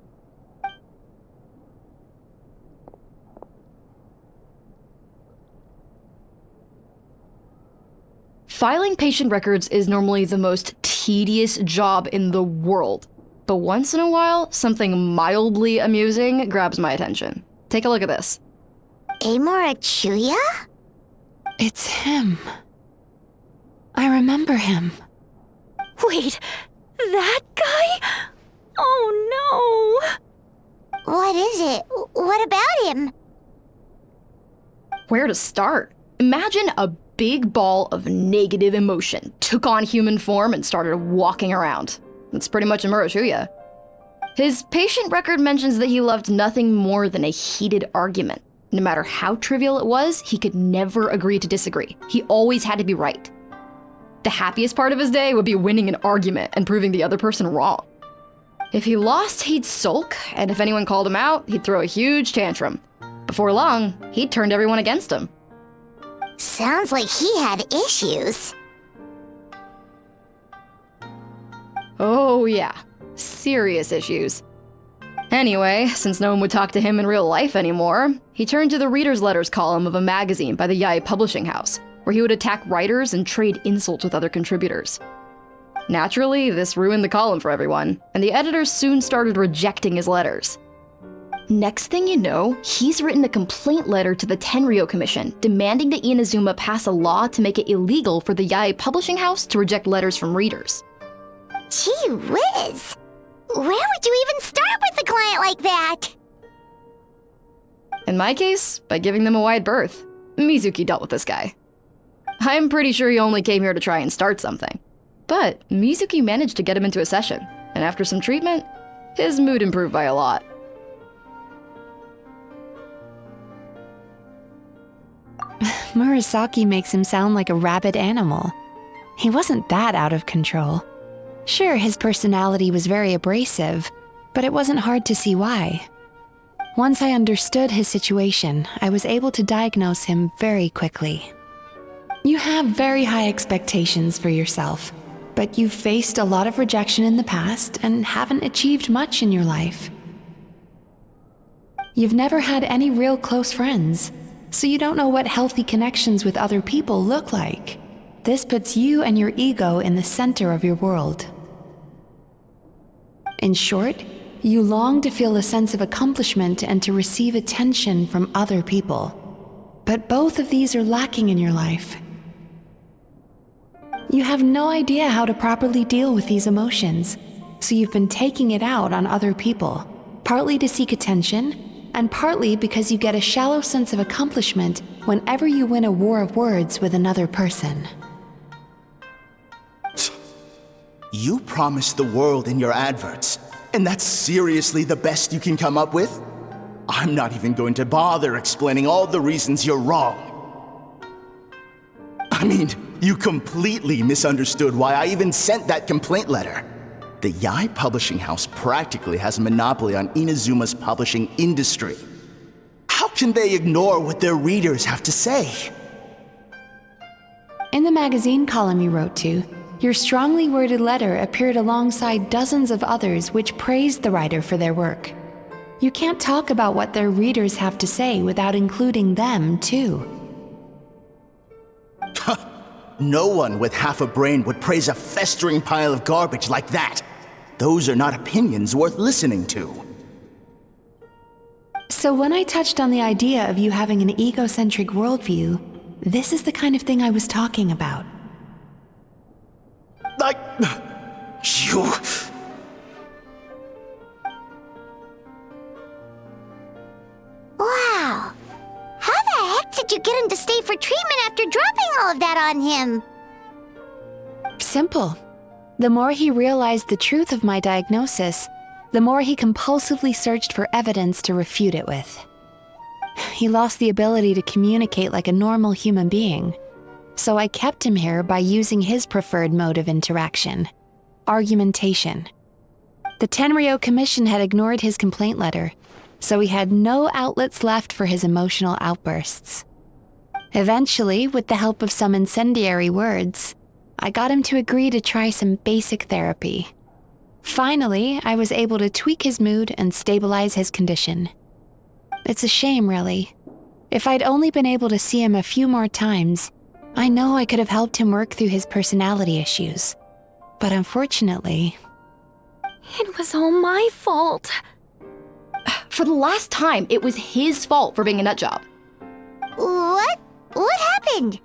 Filing patient records is normally the most tedious job in the world. But once in a while, something mildly amusing grabs my attention. Take a look at this. Amora Chuya? It's him. I remember him. Wait, that guy? Oh no! What is it? What about him? Where to start? Imagine a big ball of negative emotion took on human form and started walking around. That's pretty much Imura Chuya. His patient record mentions that he loved nothing more than a heated argument. No matter how trivial it was, he could never agree to disagree. He always had to be right. The happiest part of his day would be winning an argument and proving the other person wrong. If he lost, he'd sulk, and if anyone called him out, he'd throw a huge tantrum. Before long, he'd turned everyone against him. Sounds like he had issues. Oh yeah, serious issues. Anyway, since no one would talk to him in real life anymore, he turned to the reader's letters column of a magazine by the Yae publishing house, where he would attack writers and trade insults with other contributors. Naturally, this ruined the column for everyone, and the editors soon started rejecting his letters. Next thing you know, he's written a complaint letter to the Tenryo Commission, demanding that Inazuma pass a law to make it illegal for the Yae publishing house to reject letters from readers. Gee whiz! Where would you even start with a client like that? In my case, by giving them a wide berth. Mizuki dealt with this guy. I'm pretty sure he only came here to try and start something. But Mizuki managed to get him into a session, and after some treatment, his mood improved by a lot. Murasaki makes him sound like a rabid animal. He wasn't that out of control. Sure, his personality was very abrasive, but it wasn't hard to see why. Once I understood his situation, I was able to diagnose him very quickly. You have very high expectations for yourself, but you've faced a lot of rejection in the past and haven't achieved much in your life. You've never had any real close friends, so you don't know what healthy connections with other people look like. This puts you and your ego in the center of your world. In short, you long to feel a sense of accomplishment and to receive attention from other people. But both of these are lacking in your life. You have no idea how to properly deal with these emotions, so you've been taking it out on other people, partly to seek attention, and partly because you get a shallow sense of accomplishment whenever you win a war of words with another person. You promised the world in your adverts, and that's seriously the best you can come up with? I'm not even going to bother explaining all the reasons you're wrong. I mean, you completely misunderstood why I even sent that complaint letter. The Yai publishing house practically has a monopoly on Inazuma's publishing industry. How can they ignore what their readers have to say? In the magazine column you wrote to, your strongly worded letter appeared alongside dozens of others which praised the writer for their work. You can't talk about what their readers have to say without including them, too. No one with half a brain would praise a festering pile of garbage like that. Those are not opinions worth listening to. So when I touched on the idea of you having an egocentric worldview, this is the kind of thing I was talking about. You... Wow. How the heck did you get him to stay for treatment after dropping all of that on him? Simple. The more he realized the truth of my diagnosis, the more he compulsively searched for evidence to refute it with. He lost the ability to communicate like a normal human being, so I kept him here by using his preferred mode of interaction: argumentation. The Tenryo Commission had ignored his complaint letter, so he had no outlets left for his emotional outbursts. Eventually, with the help of some incendiary words, I got him to agree to try some basic therapy. Finally, I was able to tweak his mood and stabilize his condition. It's a shame, really. If I'd only been able to see him a few more times, I know I could have helped him work through his personality issues. But unfortunately... It was all my fault. For the last time, it was his fault for being a nutjob. What? What happened?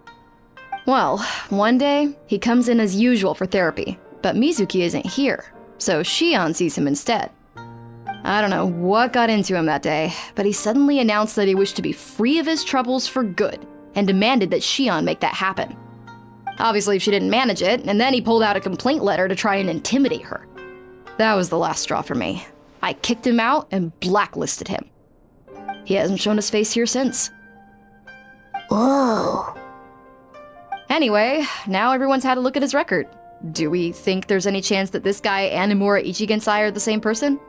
Well, one day, he comes in as usual for therapy, but Mizuki isn't here, so Shion sees him instead. I don't know what got into him that day, but he suddenly announced that he wished to be free of his troubles for good, and demanded that Shion make that happen. Obviously, she didn't manage it, and then he pulled out a complaint letter to try and intimidate her. That was the last straw for me. I kicked him out and blacklisted him. He hasn't shown his face here since. Whoa. Anyway, now everyone's had a look at his record. Do we think there's any chance that this guy and Imura Ichigensai are the same person?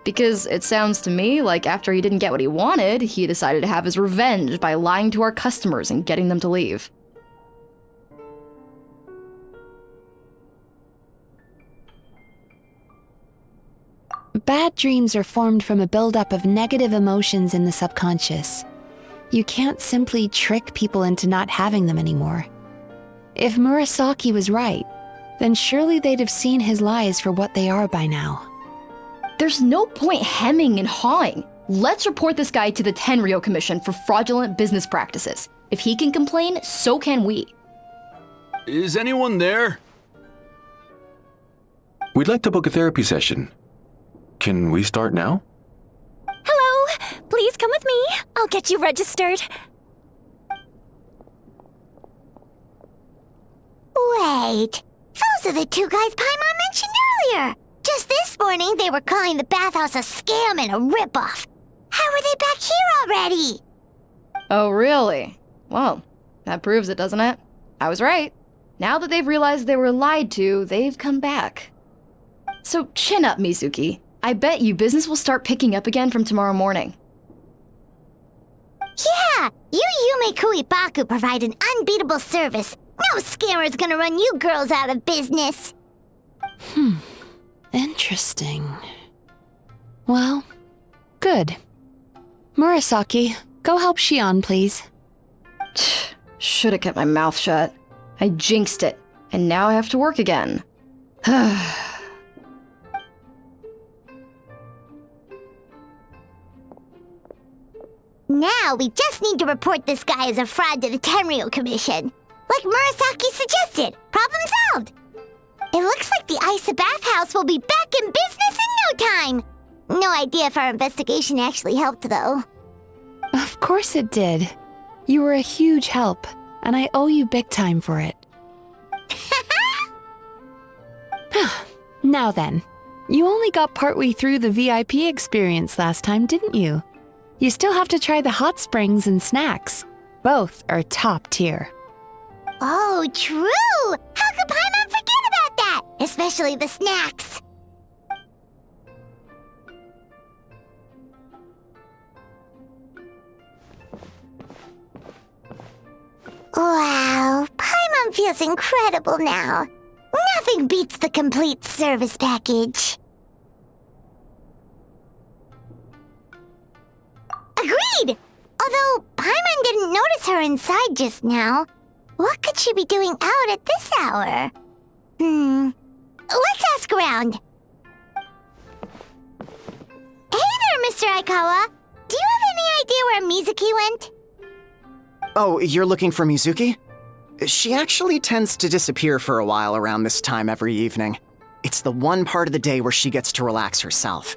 Because it sounds to me like after he didn't get what he wanted, he decided to have his revenge by lying to our customers and getting them to leave. Bad dreams are formed from a buildup of negative emotions in the subconscious. You can't simply trick people into not having them anymore. If Murasaki was right, then surely they'd have seen his lies for what they are by now. There's no point hemming and hawing. Let's report this guy to the Tenryo Commission for fraudulent business practices. If he can complain, so can we. Is anyone there? We'd like to book a therapy session. Can we start now? Hello! Please come with me. I'll get you registered. Wait. Those are the two guys Paimon mentioned earlier. Just this morning, they were calling the bathhouse a scam and a ripoff. How are they back here already? Oh, really? Well, that proves it, doesn't it? I was right. Now that they've realized they were lied to, they've come back. So chin up, Mizuki. I bet you business will start picking up again from tomorrow morning. Yeah, you Yume Kuibaku provide an unbeatable service. No scammer's gonna run you girls out of business. Interesting. Well, good. Murasaki, go help Shion, please. Should have kept my mouth shut. I jinxed it, and now I have to work again. Now we just need to report this guy as a fraud to the Tenryo Commission. Like Murasaki suggested. Problem solved. It looks like the Isa bathhouse will be back in business in no time. No idea if our investigation actually helped, though. Of course it did. You were a huge help, and I owe you big time for it. Now then, you only got partway through the VIP experience last time, didn't you? You still have to try the hot springs and snacks. Both are top tier. Oh, true! How could Paimon forget about that? Especially the snacks. Wow, Paimon feels incredible now. Nothing beats the complete service package. Agreed! Although Paimon didn't notice her inside just now. What could she be doing out at this hour? Let's ask around. Hey there, Mr. Aikawa. Do you have any idea where Mizuki went? Oh, you're looking for Mizuki? She actually tends to disappear for a while around this time every evening. It's the one part of the day where she gets to relax herself.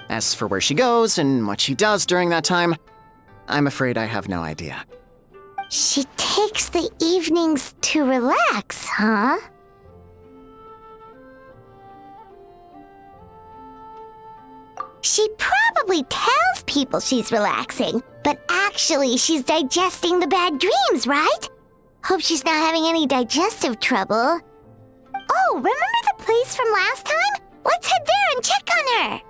As for where she goes and what she does during that time, I'm afraid I have no idea. She takes the evenings to relax, huh? She probably tells people she's relaxing, but actually she's digesting the bad dreams, right? Hope she's not having any digestive trouble. Oh, remember the place from last time? Let's head there and check on her.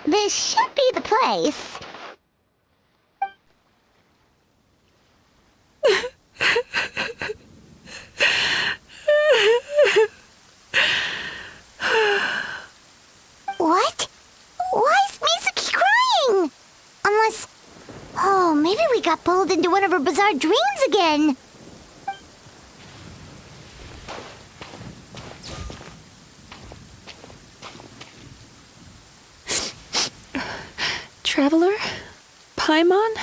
This should be the place. What? Why is Mizuki crying? Unless... Oh, maybe we got pulled into one of her bizarre dreams again. Traveler? Paimon?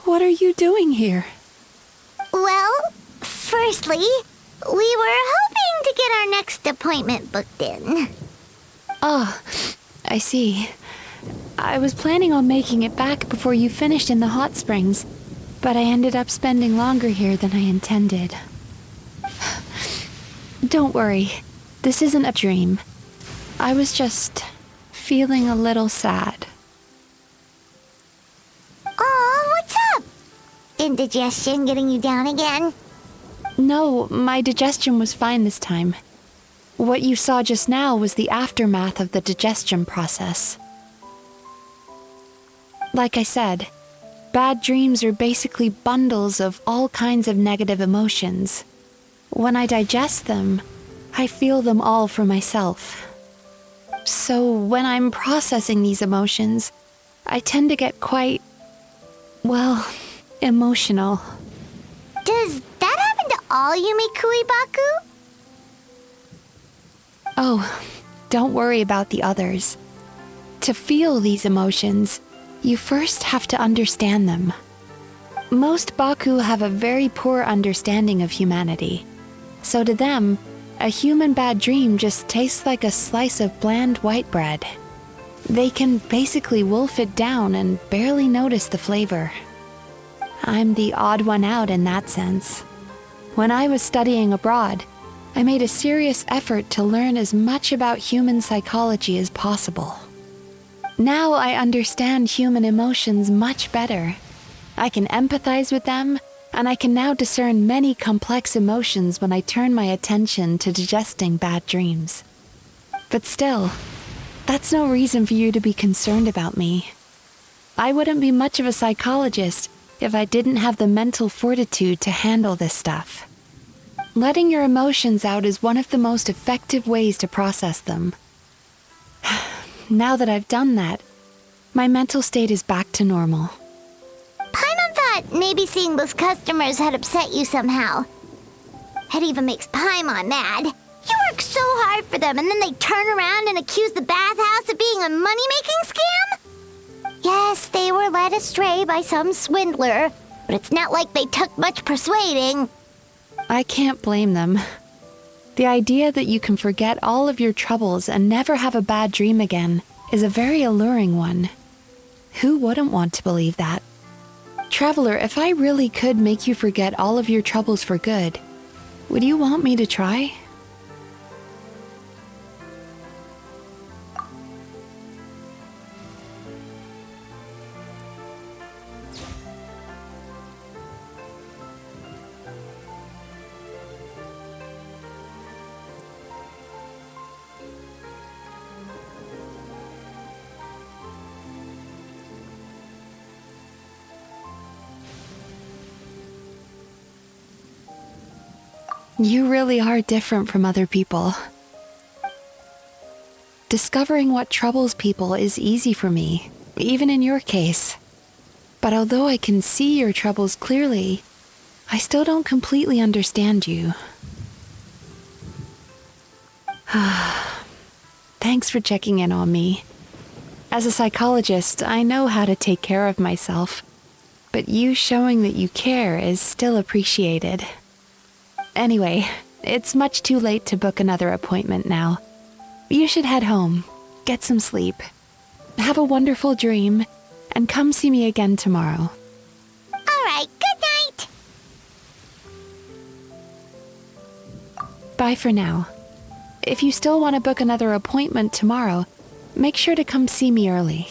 What are you doing here? Well, firstly, we were hoping to get our next appointment booked in. Oh, I see. I was planning on making it back before you finished in the hot springs, but I ended up spending longer here than I intended. Don't worry, this isn't a dream. I was just feeling a little sad. Aw, what's up? Indigestion getting you down again? No, my digestion was fine this time. What you saw just now was the aftermath of the digestion process. Like I said, bad dreams are basically bundles of all kinds of negative emotions. When I digest them, I feel them all for myself. So when I'm processing these emotions, I tend to get quite, well, emotional. Does that happen to all Yumikui Baku? Oh, don't worry about the others. To feel these emotions, you first have to understand them. Most Baku have a very poor understanding of humanity. So to them, a human bad dream just tastes like a slice of bland white bread. They can basically wolf it down and barely notice the flavor. I'm the odd one out in that sense. When I was studying abroad, I made a serious effort to learn as much about human psychology as possible. Now I understand human emotions much better. I can empathize with them, and I can now discern many complex emotions when I turn my attention to digesting bad dreams. But still, that's no reason for you to be concerned about me. I wouldn't be much of a psychologist if I didn't have the mental fortitude to handle this stuff. Letting your emotions out is one of the most effective ways to process them. Now that I've done that, my mental state is back to normal. Paimon thought maybe seeing those customers had upset you somehow. It even makes Paimon mad. You work so hard for them and then they turn around and accuse the bathhouse of being a money-making scam? Yes, they were led astray by some swindler, but it's not like they took much persuading. I can't blame them. The idea that you can forget all of your troubles and never have a bad dream again is a very alluring one. Who wouldn't want to believe that? Traveler, if I really could make you forget all of your troubles for good, would you want me to try? You really are different from other people. Discovering what troubles people is easy for me, even in your case. But although I can see your troubles clearly, I still don't completely understand you. Thanks for checking in on me. As a psychologist, I know how to take care of myself, but you showing that you care is still appreciated. Anyway, it's much too late to book another appointment now. You should head home, get some sleep, have a wonderful dream, and come see me again tomorrow. All right, good night. Bye for now. If you still want to book another appointment tomorrow, make sure to come see me early.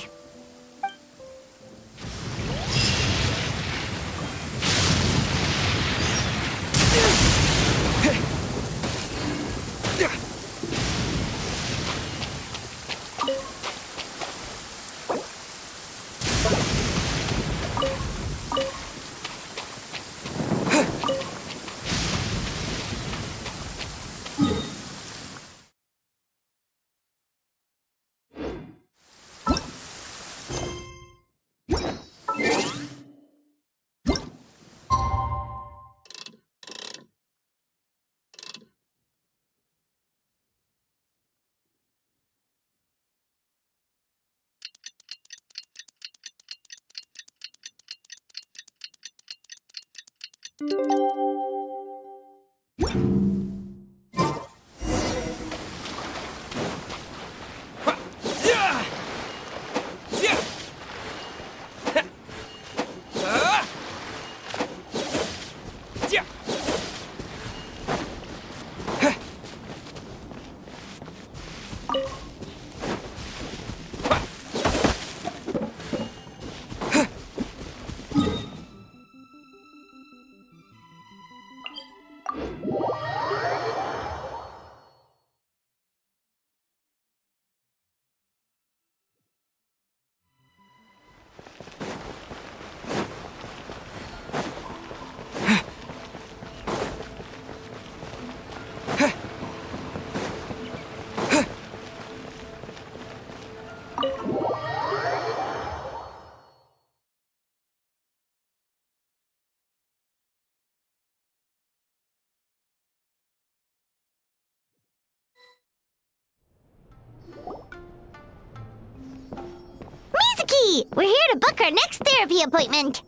Mizuki! We're here to book our next therapy appointment.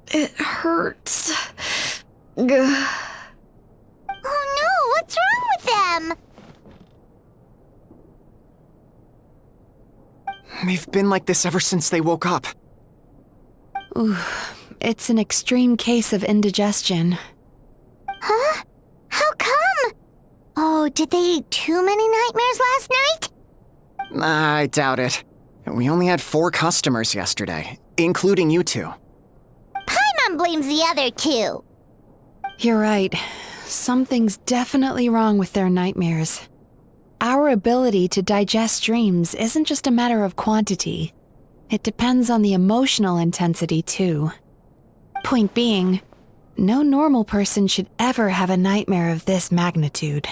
It hurts. Oh no, what's wrong with them? They've been like this ever since they woke up. Ooh, it's an extreme case of indigestion. Huh? How come? Oh, did they eat too many nightmares last night? I doubt it. We only had 4 customers yesterday, including you two. Paimon blames the other 2. You're right. Something's definitely wrong with their nightmares. Our ability to digest dreams isn't just a matter of quantity. It depends on the emotional intensity, too. Point being, no normal person should ever have a nightmare of this magnitude.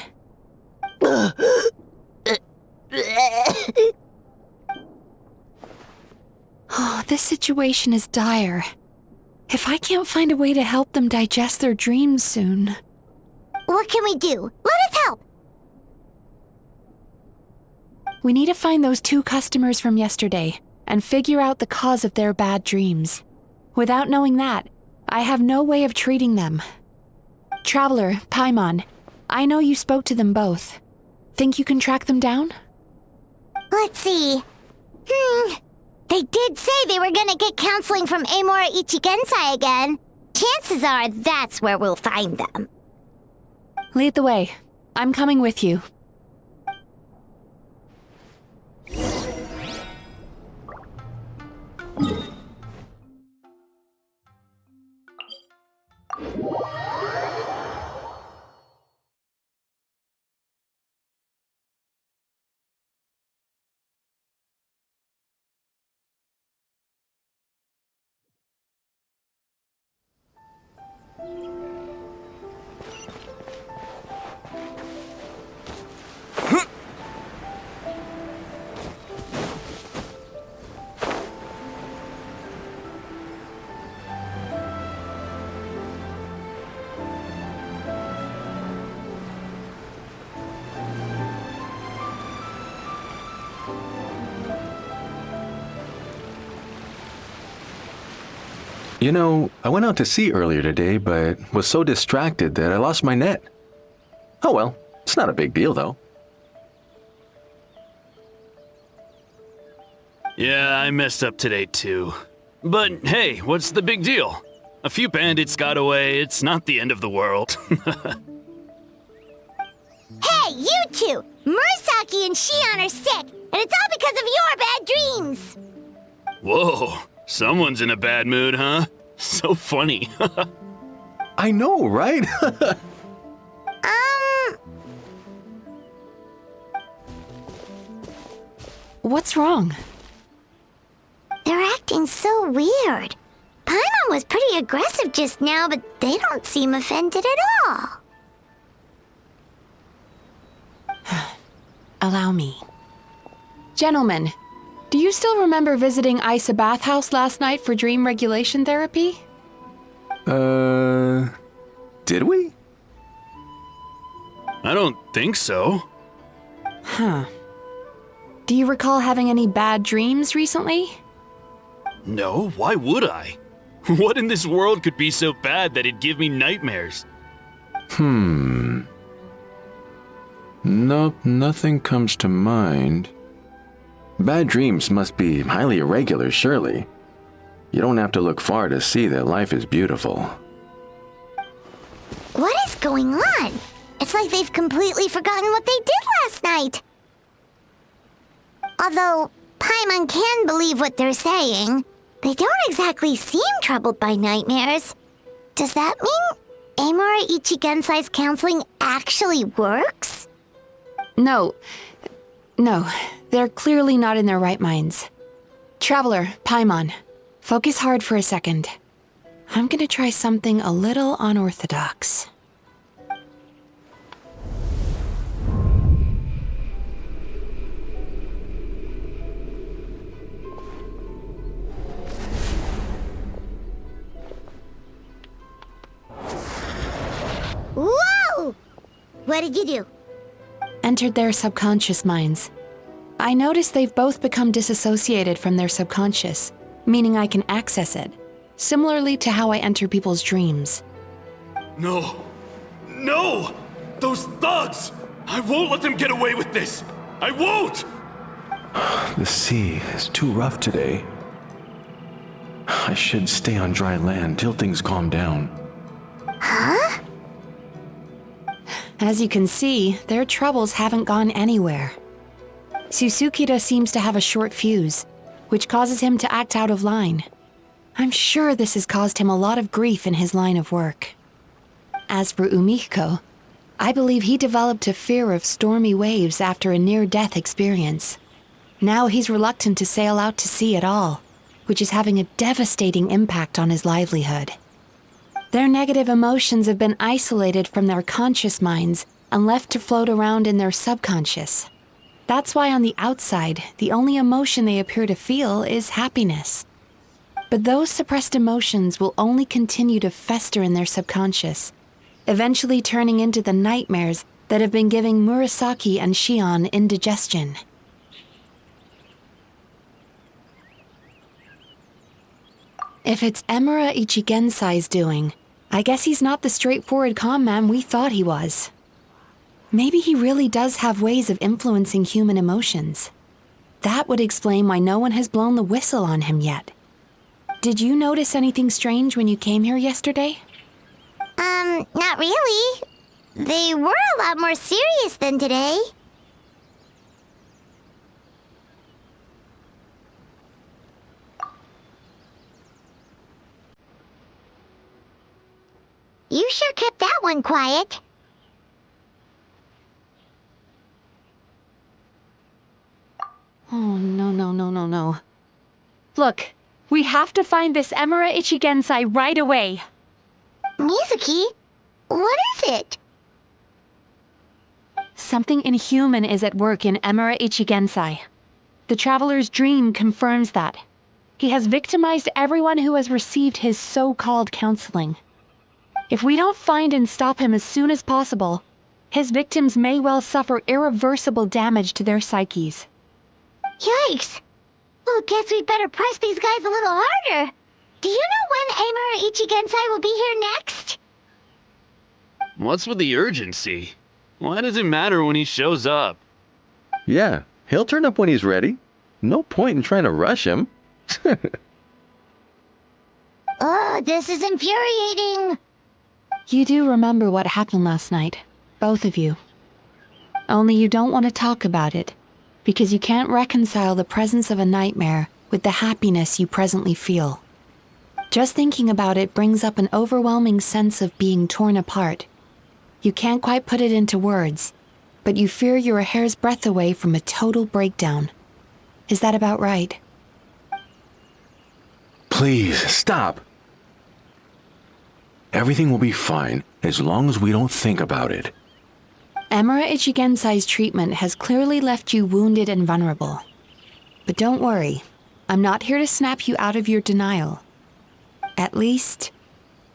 Oh, this situation is dire. If I can't find a way to help them digest their dreams soon... What can we do? Let us help! We need to find those 2 customers from yesterday and figure out the cause of their bad dreams. Without knowing that, I have no way of treating them. Traveler, Paimon, I know you spoke to them both. Think you can track them down? Let's see. They did say they were gonna get counseling from Amora Ichigensai again. Chances are that's where we'll find them. Lead the way. I'm coming with you. You know, I went out to sea earlier today, but was so distracted that I lost my net. Oh well, it's not a big deal though. Yeah, I messed up today too. But hey, what's the big deal? A few bandits got away, it's not the end of the world. Hey, you 2! Murasaki and Shion are sick, and it's all because of your bad dreams! Whoa, someone's in a bad mood, huh? So funny. I know, right? What's wrong? They're acting so weird. Paimon was pretty aggressive just now, but they don't seem offended at all. Allow me. Gentlemen, do you still remember visiting Isa Bathhouse last night for dream regulation therapy? Did we? I don't think so. Huh. Do you recall having any bad dreams recently? No, why would I? What in this world could be so bad that it'd give me nightmares? Nope, nothing comes to mind. Bad dreams must be highly irregular, surely. You don't have to look far to see that life is beautiful. What is going on? It's like they've completely forgotten what they did last night. Although Paimon can believe what they're saying, they don't exactly seem troubled by nightmares. Does that mean Amora Ichigensai's counseling actually works? No, they're clearly not in their right minds. Traveler, Paimon, focus hard for a second. I'm gonna try something a little unorthodox. Whoa! What did you do? Entered their subconscious minds. I noticed they've both become disassociated from their subconscious, meaning I can access it, similarly to how I enter people's dreams. No! No! Those thugs! I won't let them get away with this! I won't! The sea is too rough today. I should stay on dry land till things calm down. Huh? As you can see, their troubles haven't gone anywhere. Susukida seems to have a short fuse, which causes him to act out of line. I'm sure this has caused him a lot of grief in his line of work. As for Umiko, I believe he developed a fear of stormy waves after a near-death experience. Now he's reluctant to sail out to sea at all, which is having a devastating impact on his livelihood. Their negative emotions have been isolated from their conscious minds and left to float around in their subconscious. That's why on the outside, the only emotion they appear to feel is happiness. But those suppressed emotions will only continue to fester in their subconscious, eventually turning into the nightmares that have been giving Murasaki and Shion indigestion. If it's Emura Ichigensai's doing, I guess he's not the straightforward calm man we thought he was. Maybe he really does have ways of influencing human emotions. That would explain why no one has blown the whistle on him yet. Did you notice anything strange when you came here yesterday? Not really. They were a lot more serious than today. You sure kept that one quiet. Oh, no. Look, we have to find this Emura Ichigensai right away. Mizuki, what is it? Something inhuman is at work in Emura Ichigensai. The traveler's dream confirms that. He has victimized everyone who has received his so-called counseling. If we don't find and stop him as soon as possible, his victims may well suffer irreversible damage to their psyches. Yikes! Well, guess we'd better press these guys a little harder. Do you know when Emura Ichigensai will be here next? What's with the urgency? Why does it matter when he shows up? Yeah, he'll turn up when he's ready. No point in trying to rush him. Oh, this is infuriating. You do remember what happened last night, both of you. Only you don't want to talk about it, because you can't reconcile the presence of a nightmare with the happiness you presently feel. Just thinking about it brings up an overwhelming sense of being torn apart. You can't quite put it into words, but you fear you're a hair's breadth away from a total breakdown. Is that about right? Please, stop. Everything will be fine as long as we don't think about it. Emura Ichigensai's treatment has clearly left you wounded and vulnerable. But don't worry, I'm not here to snap you out of your denial. At least,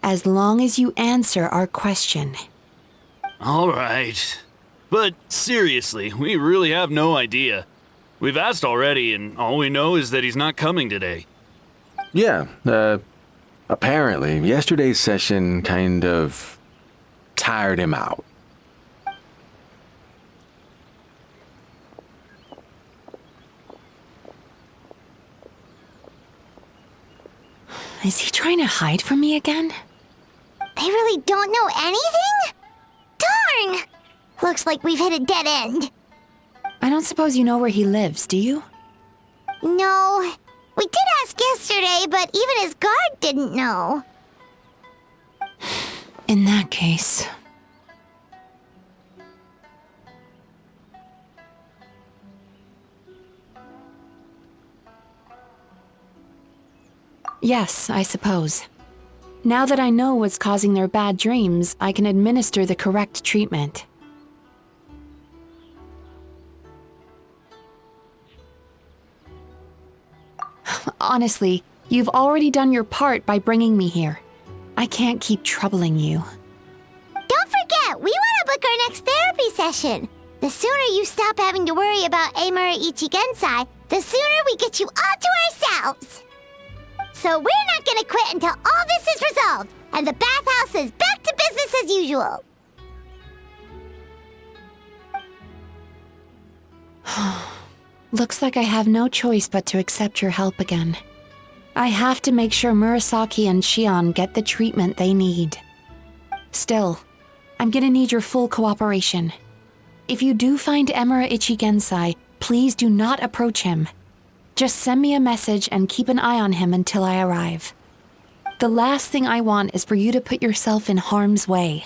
as long as you answer our question. All right. But seriously, we really have no idea. We've asked already, and all we know is that he's not coming today. Yeah, apparently, yesterday's session kind of tired him out. Is he trying to hide from me again? They really don't know anything? Darn! Looks like we've hit a dead end. I don't suppose you know where he lives, do you? No. We did ask yesterday, but even his guard didn't know. In that case... Yes, I suppose. Now that I know what's causing their bad dreams, I can administer the correct treatment. Honestly, you've already done your part by bringing me here. I can't keep troubling you. Don't forget, we want to like our next therapy session. The sooner you stop having to worry about Amura Ichigensai, the sooner we get you all to ourselves. So we're not gonna quit until all this is resolved, and the bathhouse is back to business as usual. Looks like I have no choice but to accept your help again. I have to make sure Murasaki and Shion get the treatment they need. Still, I'm gonna need your full cooperation. If you do find Amura Ichigensai, please do not approach him. Just send me a message and keep an eye on him until I arrive. The last thing I want is for you to put yourself in harm's way.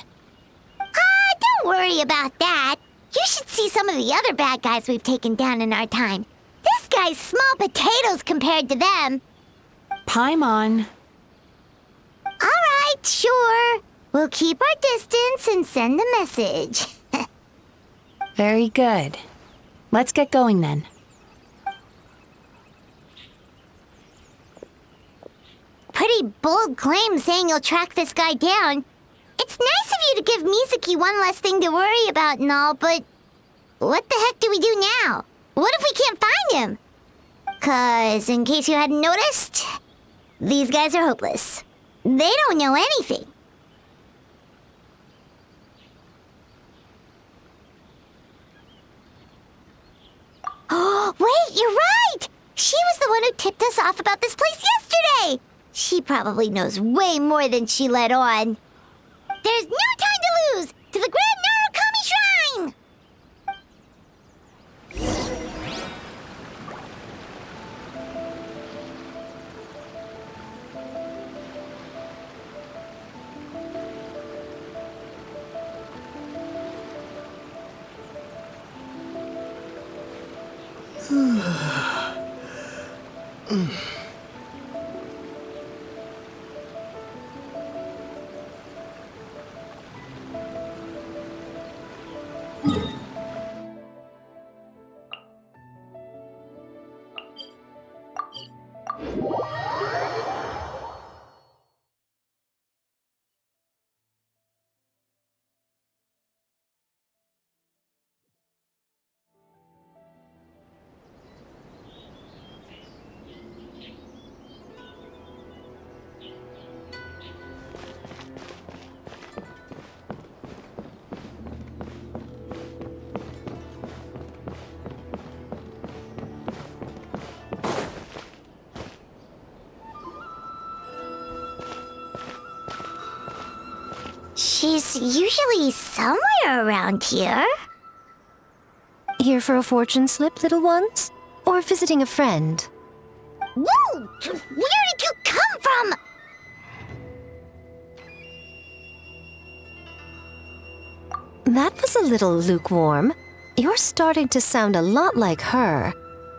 Don't worry about that. You should see some of the other bad guys we've taken down in our time. This guy's small potatoes compared to them. Paimon. Alright, sure. We'll keep our distance and send a message. Very good. Let's get going then. Pretty bold claim saying you'll track this guy down. It's nice of you to give Mizuki one less thing to worry about and all, but what the heck do we do now? What if we can't find him? 'Cause, in case you hadn't noticed, these guys are hopeless. They don't know anything. Oh, wait, you're right! She was the one who tipped us off about this place yesterday! She probably knows way more than she let on. There's no time to lose! To the Grand Narukami Shrine! She's usually somewhere around here. Here for a fortune slip, little ones? Or visiting a friend? Whoa! Where did you come from? That was a little lukewarm. You're starting to sound a lot like her.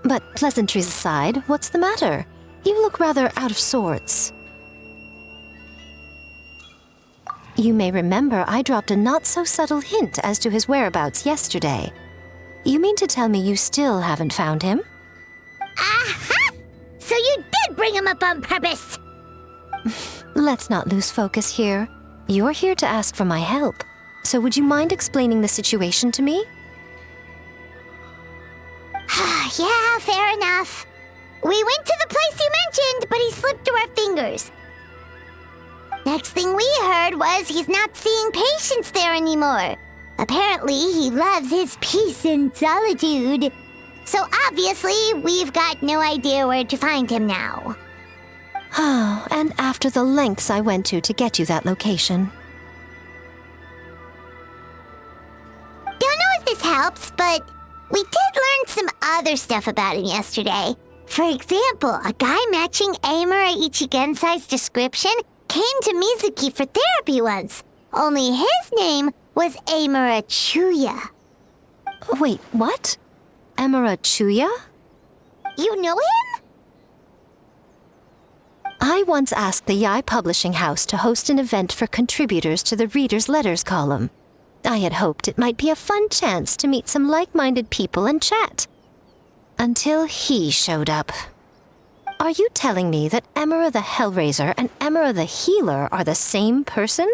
But pleasantries aside, what's the matter? You look rather out of sorts. You may remember I dropped a not-so-subtle hint as to his whereabouts yesterday. You mean to tell me you still haven't found him? Aha! So you did bring him up on purpose! Let's not lose focus here. You're here to ask for my help. So would you mind explaining the situation to me? Yeah, fair enough. We went to the place you mentioned, but he slipped through our fingers. Next thing we heard was he's not seeing patients there anymore. Apparently, he loves his peace and solitude. So obviously, we've got no idea where to find him now. Oh, and after the lengths I went to get you that location. Don't know if this helps, but we did learn some other stuff about him yesterday. For example, a guy matching Amura Ichigensai's description came to Mizuki for therapy once. Only his name was Amura Chuya. Wait, what? Amura Chuya? You know him? I once asked the Yai Publishing House to host an event for contributors to the Reader's Letters column. I had hoped it might be a fun chance to meet some like-minded people and chat. Until he showed up. Are you telling me that Amura the Hellraiser and Amura the Healer are the same person?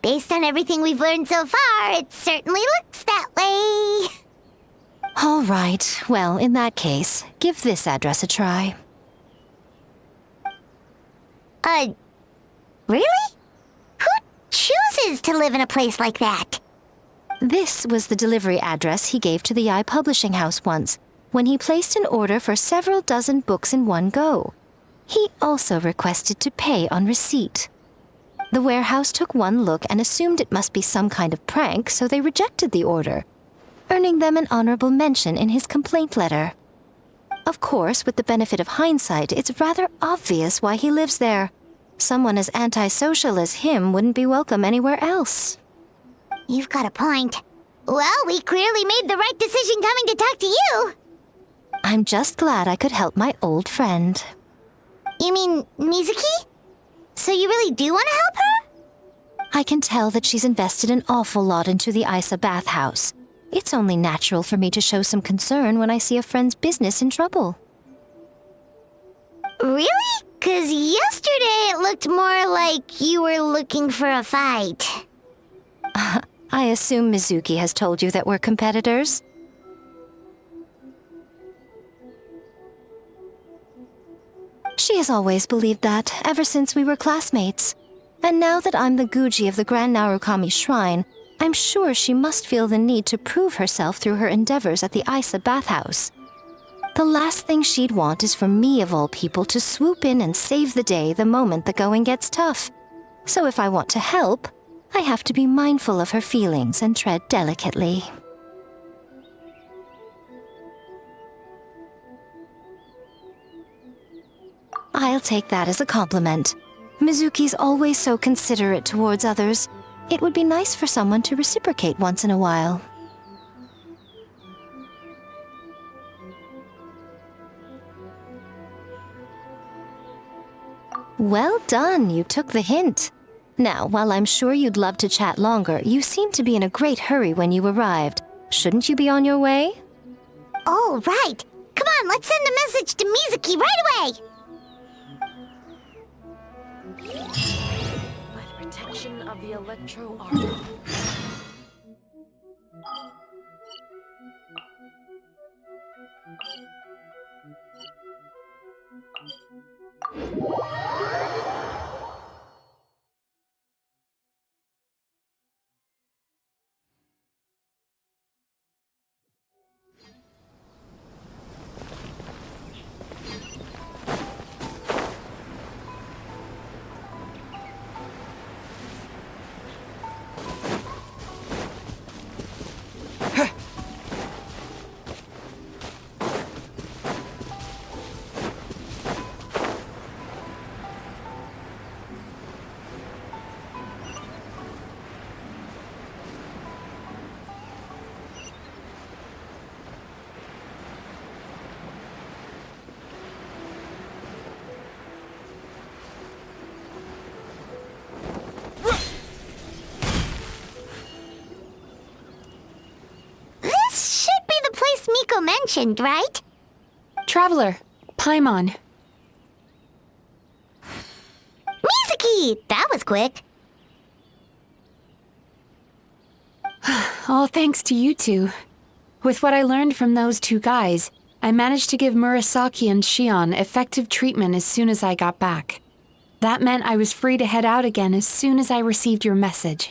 Based on everything we've learned so far, it certainly looks that way. All right, well, in that case, give this address a try. Really? Who chooses to live in a place like that? This was the delivery address he gave to the publishing house once, when he placed an order for several dozen books in one go. He also requested to pay on receipt. The warehouse took one look and assumed it must be some kind of prank, so they rejected the order, earning them an honorable mention in his complaint letter. Of course, with the benefit of hindsight, it's rather obvious why he lives there. Someone as antisocial as him wouldn't be welcome anywhere else. You've got a point. Well, we clearly made the right decision coming to talk to you. I'm just glad I could help my old friend. You mean Mizuki? So you really do want to help her? I can tell that she's invested an awful lot into the Isa bathhouse. It's only natural for me to show some concern when I see a friend's business in trouble. Really? 'Cause yesterday it looked more like you were looking for a fight. I assume Mizuki has told you that we're competitors? She has always believed that, ever since we were classmates. And now that I'm the Guji of the Grand Narukami Shrine, I'm sure she must feel the need to prove herself through her endeavors at the Isa bathhouse. The last thing she'd want is for me, of all people, to swoop in and save the day the moment the going gets tough. So if I want to help, I have to be mindful of her feelings and tread delicately. I'll take that as a compliment. Mizuki's always so considerate towards others. It would be nice for someone to reciprocate once in a while. Well done, you took the hint. Now, while I'm sure you'd love to chat longer, you seemed to be in a great hurry when you arrived. Shouldn't you be on your way? Oh, right. Come on, let's send a message to Mizuki right away. By the protection of the Electro Armor. Miko mentioned, right? Traveler, Paimon. Mizuki! That was quick. All thanks to you two. With what I learned from those two guys, I managed to give Murasaki and Shion effective treatment as soon as I got back. That meant I was free to head out again as soon as I received your message.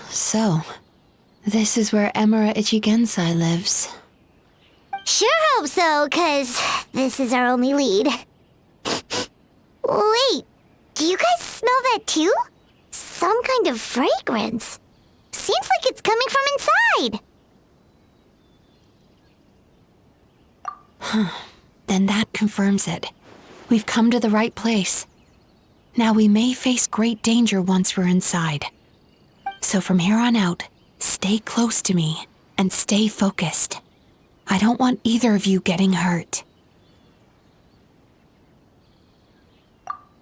So, this is where Emura Ichigensai lives. Sure hope so, 'cause this is our only lead. Wait, do you guys smell that too? Some kind of fragrance. Seems like it's coming from inside. Then that confirms it. We've come to the right place. Now we may face great danger once we're inside. So from here on out, stay close to me and stay focused. I don't want either of you getting hurt.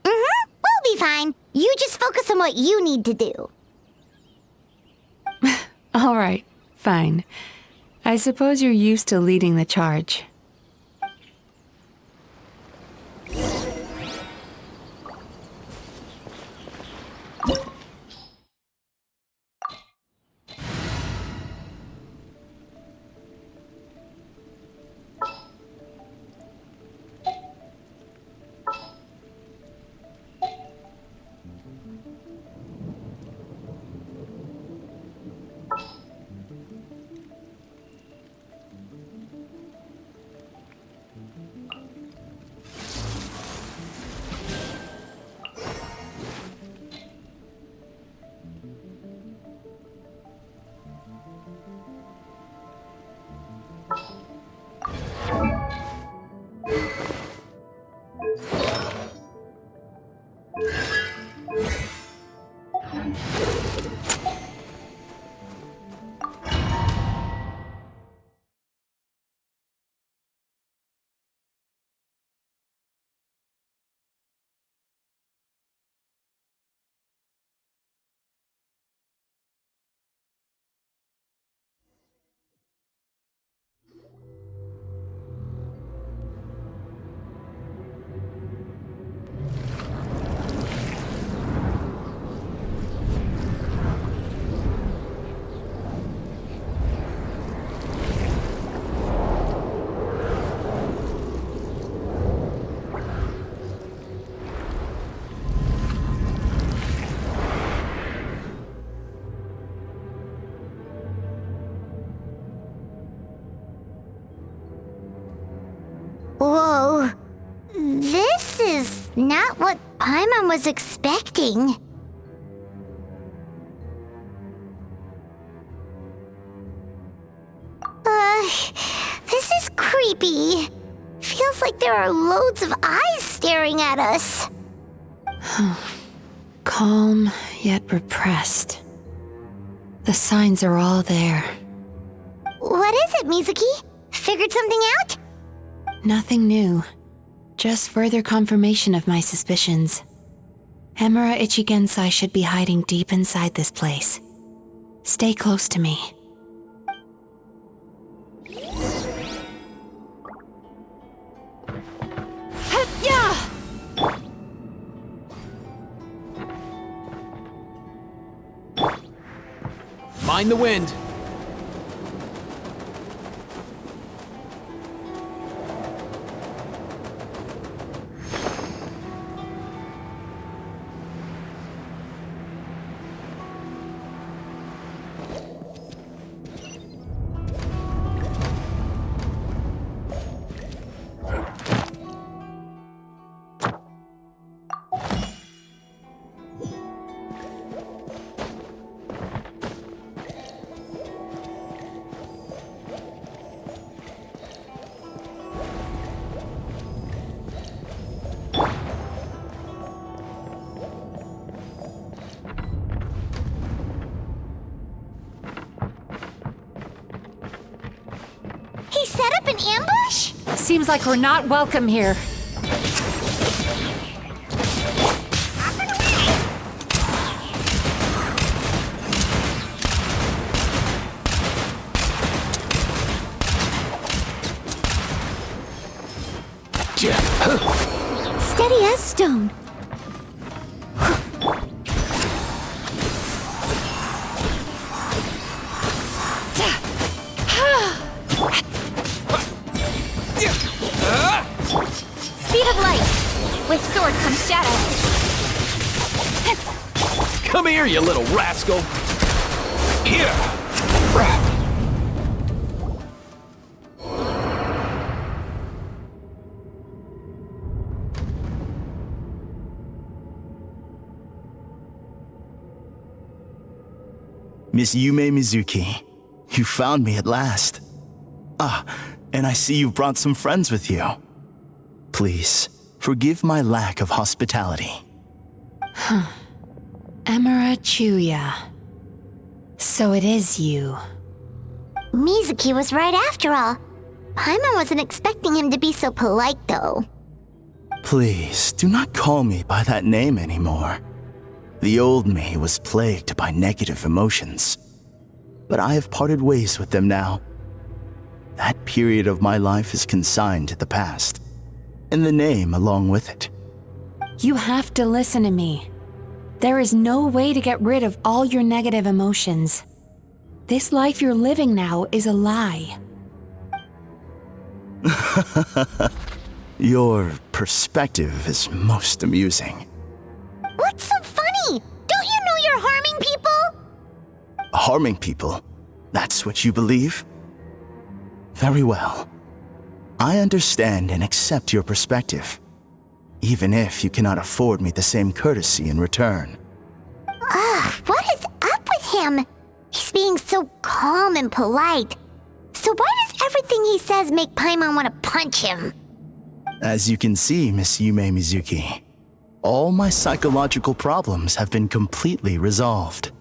We'll be fine. You just focus on what you need to do. All right, fine. I suppose you're used to leading the charge. Whoa. This is not what Paimon was expecting. This is creepy. Feels like there are loads of eyes staring at us. Calm, yet repressed. The signs are all there. What is it, Mizuki? Figured something out? Nothing new. Just further confirmation of my suspicions. Emura Ichigensai should be hiding deep inside this place. Stay close to me. Mind the wind. He set up an ambush? Seems like we're not welcome here. Steady as stone. Speed of light. With sword comes shadow. Come here, you little rascal. Here. Miss Yumemizuki, you found me at last. Ah, and I see you brought some friends with you. Please, forgive my lack of hospitality. Emura Chuya. So it is you. Mizuki was right after all. Paimon wasn't expecting him to be so polite, though. Please, do not call me by that name anymore. The old me was plagued by negative emotions, but I have parted ways with them now. That period of my life is consigned to the past, and the name along with it. You have to listen to me. There is no way to get rid of all your negative emotions. This life you're living now is a lie. Your perspective is most amusing. What's so funny? Don't you know you're harming people? Harming people? That's what you believe? Very well. I understand and accept your perspective, even if you cannot afford me the same courtesy in return. What is up with him? He's being so calm and polite. So why does everything he says make Paimon want to punch him? As you can see, Miss Yumemizuki, all my psychological problems have been completely resolved.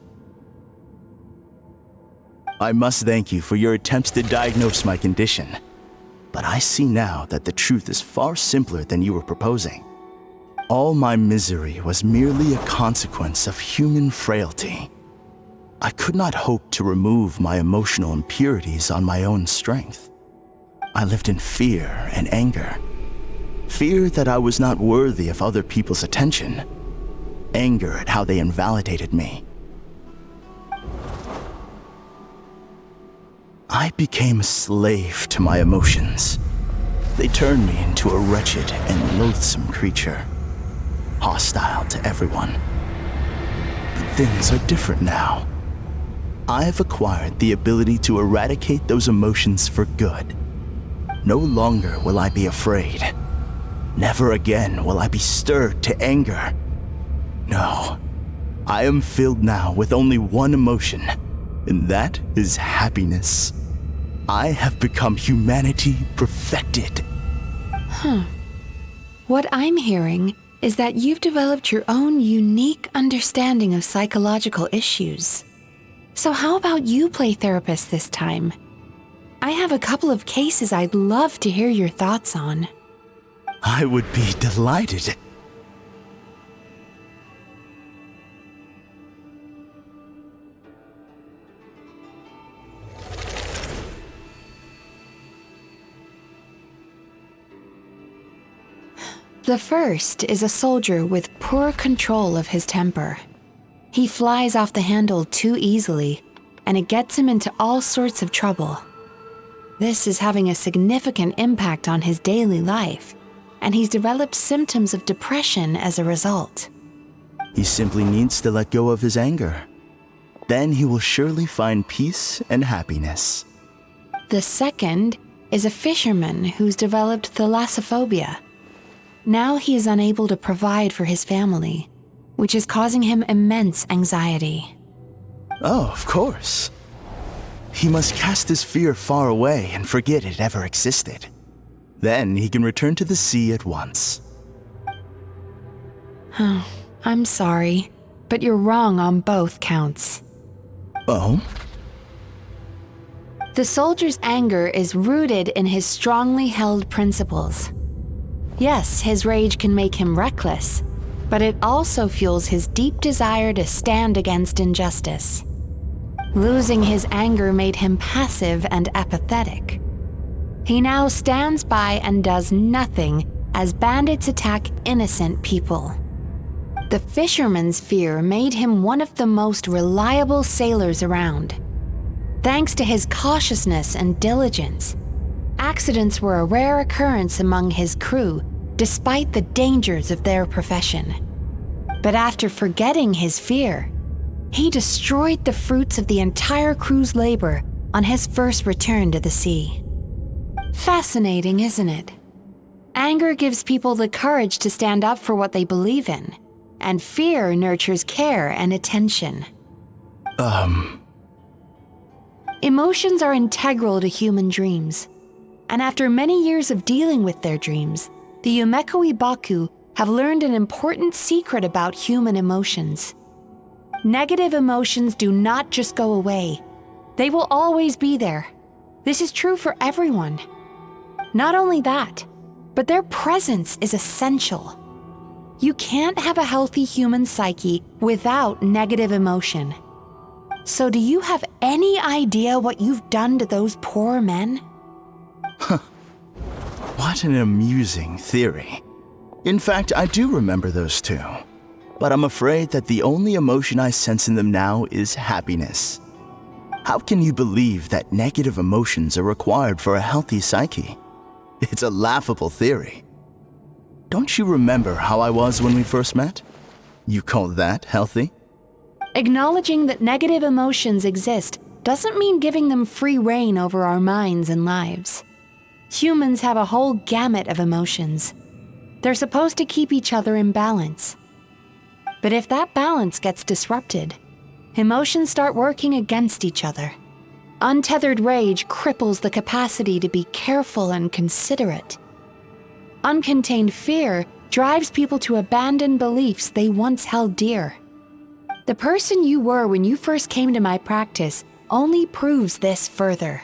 I must thank you for your attempts to diagnose my condition, but I see now that the truth is far simpler than you were proposing. All my misery was merely a consequence of human frailty. I could not hope to remove my emotional impurities on my own strength. I lived in fear and anger. Fear that I was not worthy of other people's attention. Anger at how they invalidated me. I became a slave to my emotions. They turned me into a wretched and loathsome creature, hostile to everyone. But things are different now. I have acquired the ability to eradicate those emotions for good. No longer will I be afraid. Never again will I be stirred to anger. No, I am filled now with only one emotion, and that is happiness. I have become humanity perfected. What I'm hearing is that you've developed your own unique understanding of psychological issues. So how about you play therapist this time? I have a couple of cases I'd love to hear your thoughts on. I would be delighted. The first is a soldier with poor control of his temper. He flies off the handle too easily, and it gets him into all sorts of trouble. This is having a significant impact on his daily life, and he's developed symptoms of depression as a result. He simply needs to let go of his anger. Then he will surely find peace and happiness. The second is a fisherman who's developed thalassophobia. Now he is unable to provide for his family, which is causing him immense anxiety. Oh, of course. He must cast his fear far away and forget it ever existed. Then he can return to the sea at once. I'm sorry, but you're wrong on both counts. Oh? The soldier's anger is rooted in his strongly held principles. Yes, his rage can make him reckless, but it also fuels his deep desire to stand against injustice. Losing his anger made him passive and apathetic. He now stands by and does nothing as bandits attack innocent people. The fisherman's fear made him one of the most reliable sailors around. Thanks to his cautiousness and diligence, accidents were a rare occurrence among his crew, despite the dangers of their profession. But after forgetting his fear, he destroyed the fruits of the entire crew's labor on his first return to the sea. Fascinating, isn't it? Anger gives people the courage to stand up for what they believe in, and fear nurtures care and attention. Emotions are integral to human dreams, and after many years of dealing with their dreams, the Yumemizuki Mizuki have learned an important secret about human emotions. Negative emotions do not just go away. They will always be there. This is true for everyone. Not only that, but their presence is essential. You can't have a healthy human psyche without negative emotion. So do you have any idea what you've done to those poor men? What an amusing theory. In fact, I do remember those two. But I'm afraid that the only emotion I sense in them now is happiness. How can you believe that negative emotions are required for a healthy psyche? It's a laughable theory. Don't you remember how I was when we first met? You call that healthy? Acknowledging that negative emotions exist doesn't mean giving them free rein over our minds and lives. Humans have a whole gamut of emotions. They're supposed to keep each other in balance. But if that balance gets disrupted, emotions start working against each other. Untethered rage cripples the capacity to be careful and considerate. Uncontained fear drives people to abandon beliefs they once held dear. The person you were when you first came to my practice only proves this further.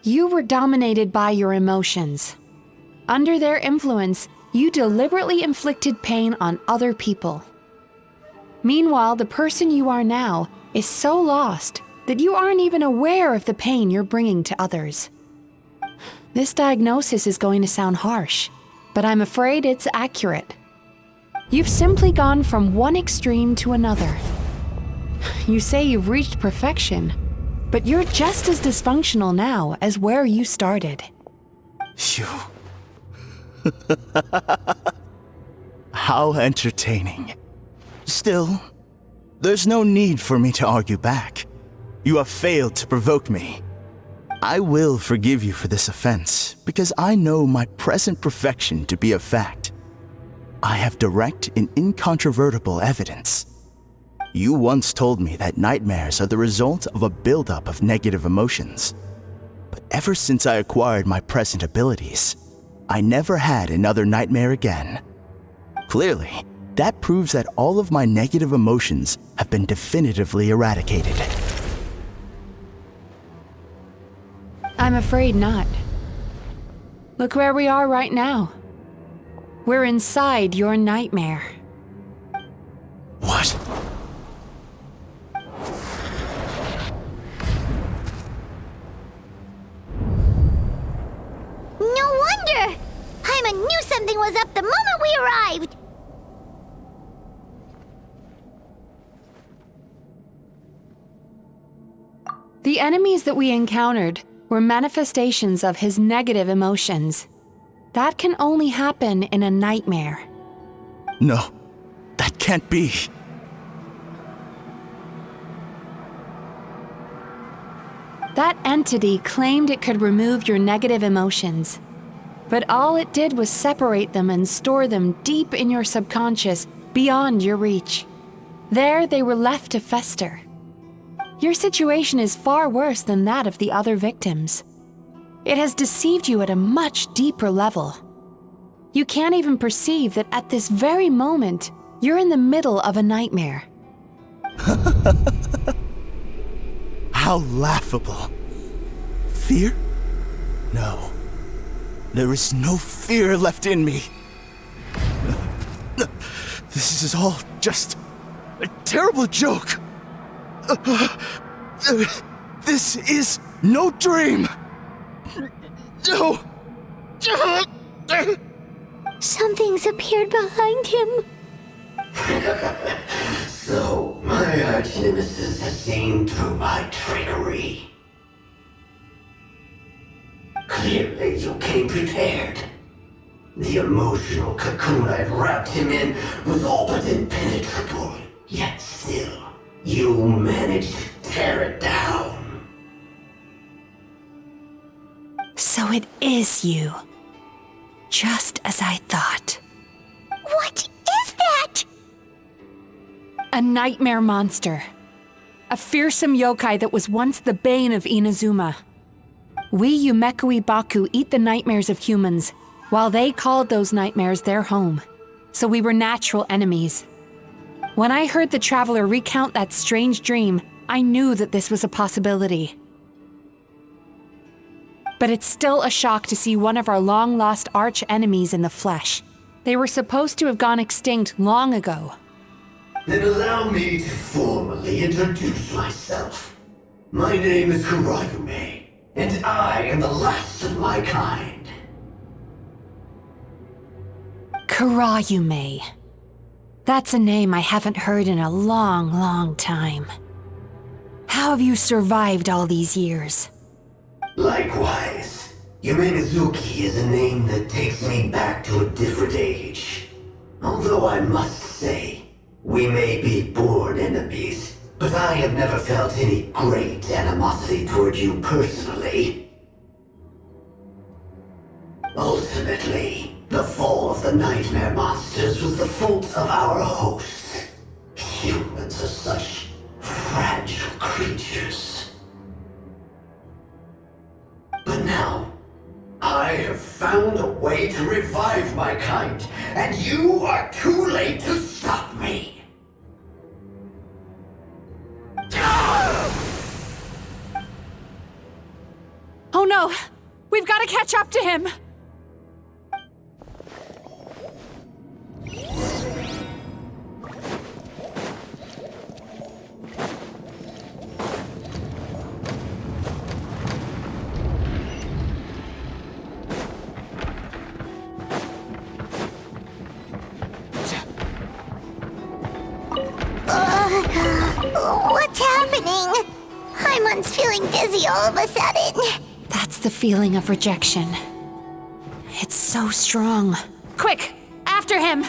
You were dominated by your emotions. Under their influence, you deliberately inflicted pain on other people. Meanwhile, the person you are now is so lost that you aren't even aware of the pain you're bringing to others. This diagnosis is going to sound harsh, but I'm afraid it's accurate. You've simply gone from one extreme to another. You say you've reached perfection, but you're just as dysfunctional now as where you started. You... How entertaining. Still, there's no need for me to argue back. You have failed to provoke me. I will forgive you for this offense, because I know my present perfection to be a fact. I have direct and incontrovertible evidence. You once told me that nightmares are the result of a buildup of negative emotions. But ever since I acquired my present abilities, I never had another nightmare again. Clearly, that proves that all of my negative emotions have been definitively eradicated. I'm afraid not. Look where we are right now. We're inside your nightmare. What? No wonder! Paimon knew something was up the moment we arrived! The enemies that we encountered were manifestations of his negative emotions. That can only happen in a nightmare. No, that can't be. That entity claimed it could remove your negative emotions, but all it did was separate them and store them deep in your subconscious, beyond your reach. There they were left to fester. Your situation is far worse than that of the other victims. It has deceived you at a much deeper level. You can't even perceive that at this very moment, you're in the middle of a nightmare. How laughable. Fear? No. There is no fear left in me. This is all just a terrible joke. This is no dream. No. Something's appeared behind him. So, my arch-nemesis has seen through my trickery. Clearly, you came prepared. The emotional cocoon I'd wrapped him in was all but impenetrable. Yet still, you managed to tear it down. So it is you. Just as I thought. What is that? A nightmare monster. A fearsome yokai that was once the bane of Inazuma. We Yumemizuki Baku eat the nightmares of humans, while they called those nightmares their home. So we were natural enemies. When I heard the traveler recount that strange dream, I knew that this was a possibility. But it's still a shock to see one of our long-lost arch-enemies in the flesh. They were supposed to have gone extinct long ago. Then allow me to formally introduce myself. My name is Karayume, and I am the last of my kind. Karayume. That's a name I haven't heard in a long, long time. How have you survived all these years? Likewise, Yumemizuki is a name that takes me back to a different age. Although I must say, we may be born enemies, but I have never felt any great animosity toward you personally. Ultimately, the fall of the nightmare monsters was the fault of our hosts. Humans are such fragile creatures. I have found a way to revive my kind, and you are too late to stop me. Oh no! We've got to catch up to him! What's happening? Paimon's feeling dizzy all of a sudden. That's the feeling of rejection. It's so strong. Quick! After him!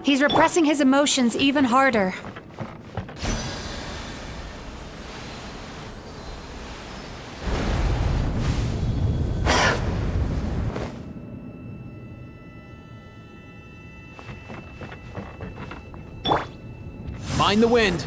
He's repressing his emotions even harder. Mind the wind.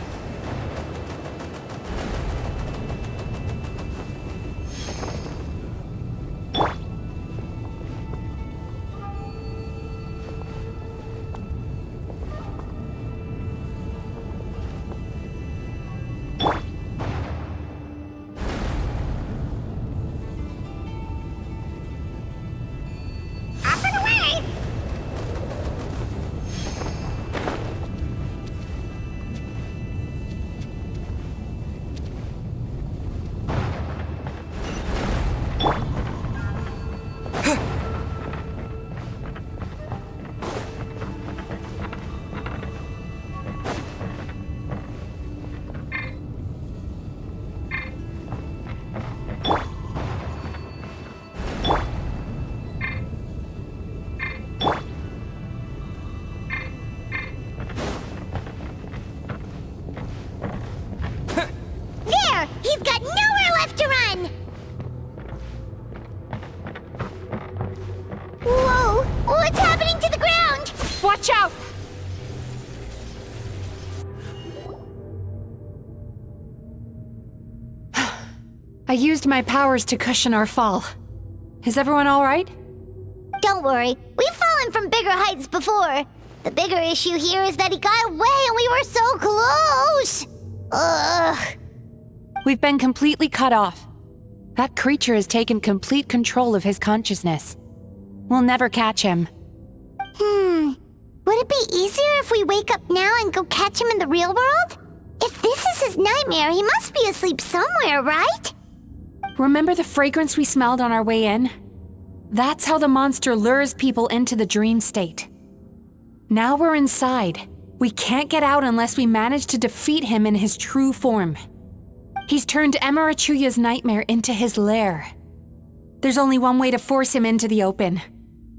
He's got nowhere left to run! Whoa! What's happening to the ground? Watch out! I used my powers to cushion our fall. Is everyone all right? Don't worry, we've fallen from bigger heights before. The bigger issue here is that he got away and we were so close! Ugh. We've been completely cut off. That creature has taken complete control of his consciousness. We'll never catch him. Would it be easier if we wake up now and go catch him in the real world? If this is his nightmare, he must be asleep somewhere, right? Remember the fragrance we smelled on our way in? That's how the monster lures people into the dream state. Now we're inside. We can't get out unless we manage to defeat him in his true form. He's turned Emarachuya's nightmare into his lair. There's only one way to force him into the open,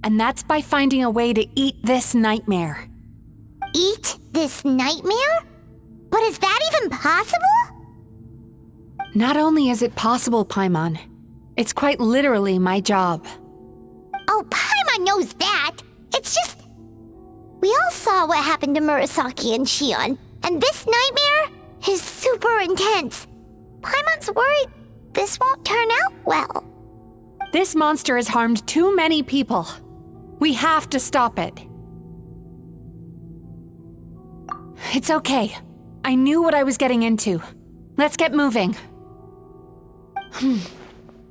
and that's by finding a way to eat this nightmare. Eat this nightmare? But is that even possible? Not only is it possible, Paimon, it's quite literally my job. Oh, Paimon knows that. It's just... We all saw what happened to Murasaki and Shion, and this nightmare is super intense. Paimon's worried this won't turn out well. This monster has harmed too many people. We have to stop it. It's okay. I knew what I was getting into. Let's get moving.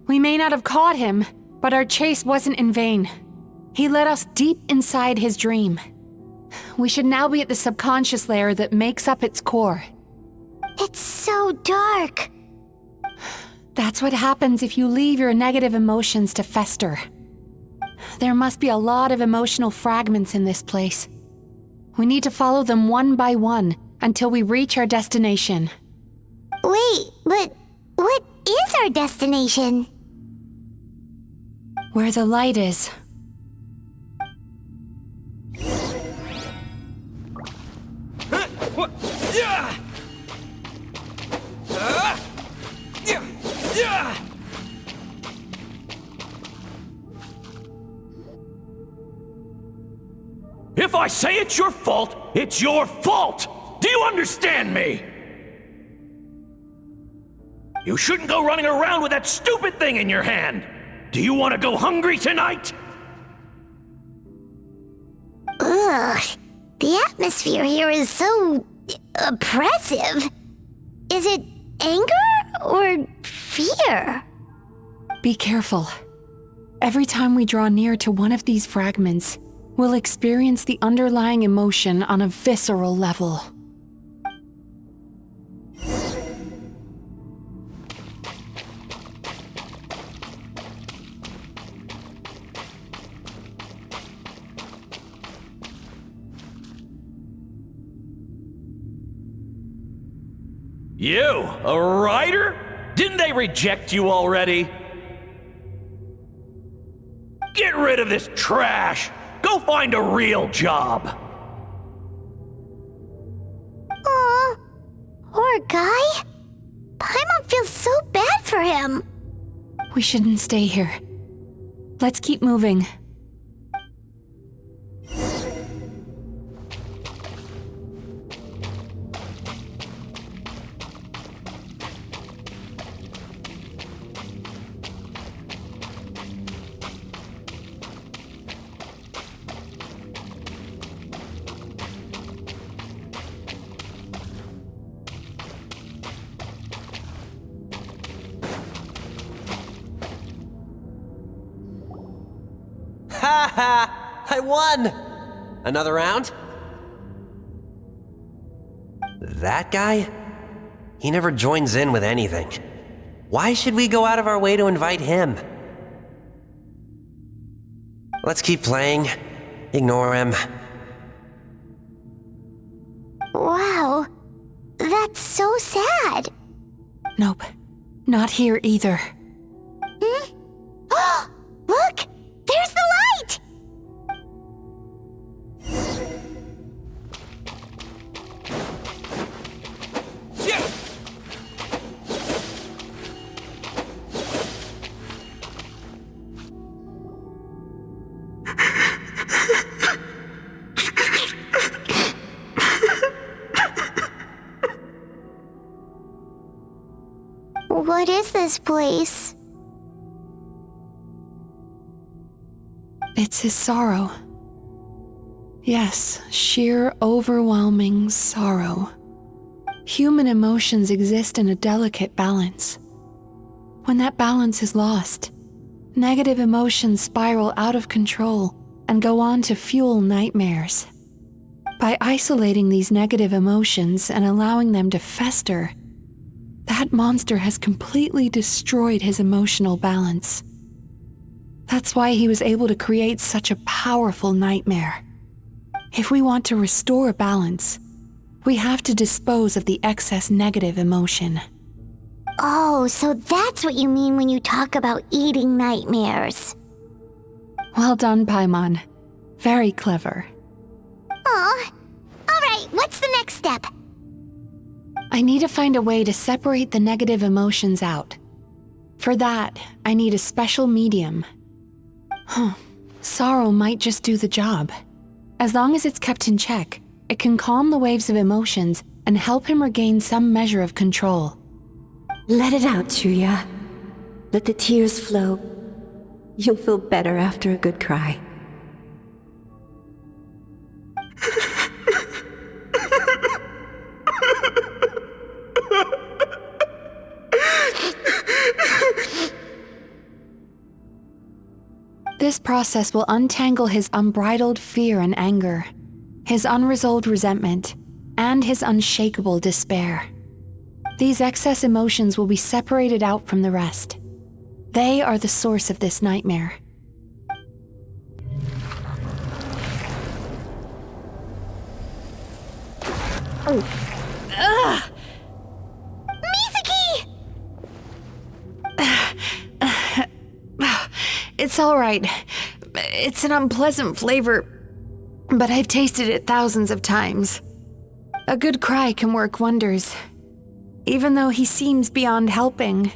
We may not have caught him, but our chase wasn't in vain. He led us deep inside his dream. We should now be at the subconscious layer that makes up its core. It's so dark. That's what happens if you leave your negative emotions to fester. There must be a lot of emotional fragments in this place. We need to follow them one by one until we reach our destination. Wait, but what is our destination? Where the light is. If I say it's your fault, it's your fault! Do you understand me? You shouldn't go running around with that stupid thing in your hand! Do you want to go hungry tonight? Ugh, the atmosphere here is so oppressive. Is it anger or fear? Be careful. Every time we draw near to one of these fragments, we'll experience the underlying emotion on a visceral level. You, a writer? Didn't they reject you already? Get rid of this trash! Go find a real job! Aw, poor guy. Paimon feels so bad for him. We shouldn't stay here. Let's keep moving. Ha ha! I won! Another round? That guy? He never joins in with anything. Why should we go out of our way to invite him? Let's keep playing. Ignore him. Wow, that's so sad. Nope, not here either. Look! There's the light! What is this place? It's his sorrow. Yes, sheer overwhelming sorrow. Human emotions exist in a delicate balance. When that balance is lost, negative emotions spiral out of control and go on to fuel nightmares. By isolating these negative emotions and allowing them to fester, that monster has completely destroyed his emotional balance. That's why he was able to create such a powerful nightmare. If we want to restore balance, we have to dispose of the excess negative emotion. Oh, so that's what you mean when you talk about eating nightmares. Well done, Paimon. Very clever. Aw. Alright, what's the next step? I need to find a way to separate the negative emotions out. For that, I need a special medium. Sorrow might just do the job. As long as it's kept in check, it can calm the waves of emotions and help him regain some measure of control. Let it out, Chuya. Let the tears flow. You'll feel better after a good cry. This process will untangle his unbridled fear and anger, his unresolved resentment, and his unshakable despair. These excess emotions will be separated out from the rest. They are the source of this nightmare. Ugh! Mizuki! It's It's all right. It's an unpleasant flavor, but I've tasted it thousands of times. A good cry can work wonders. Even though he seems beyond helping,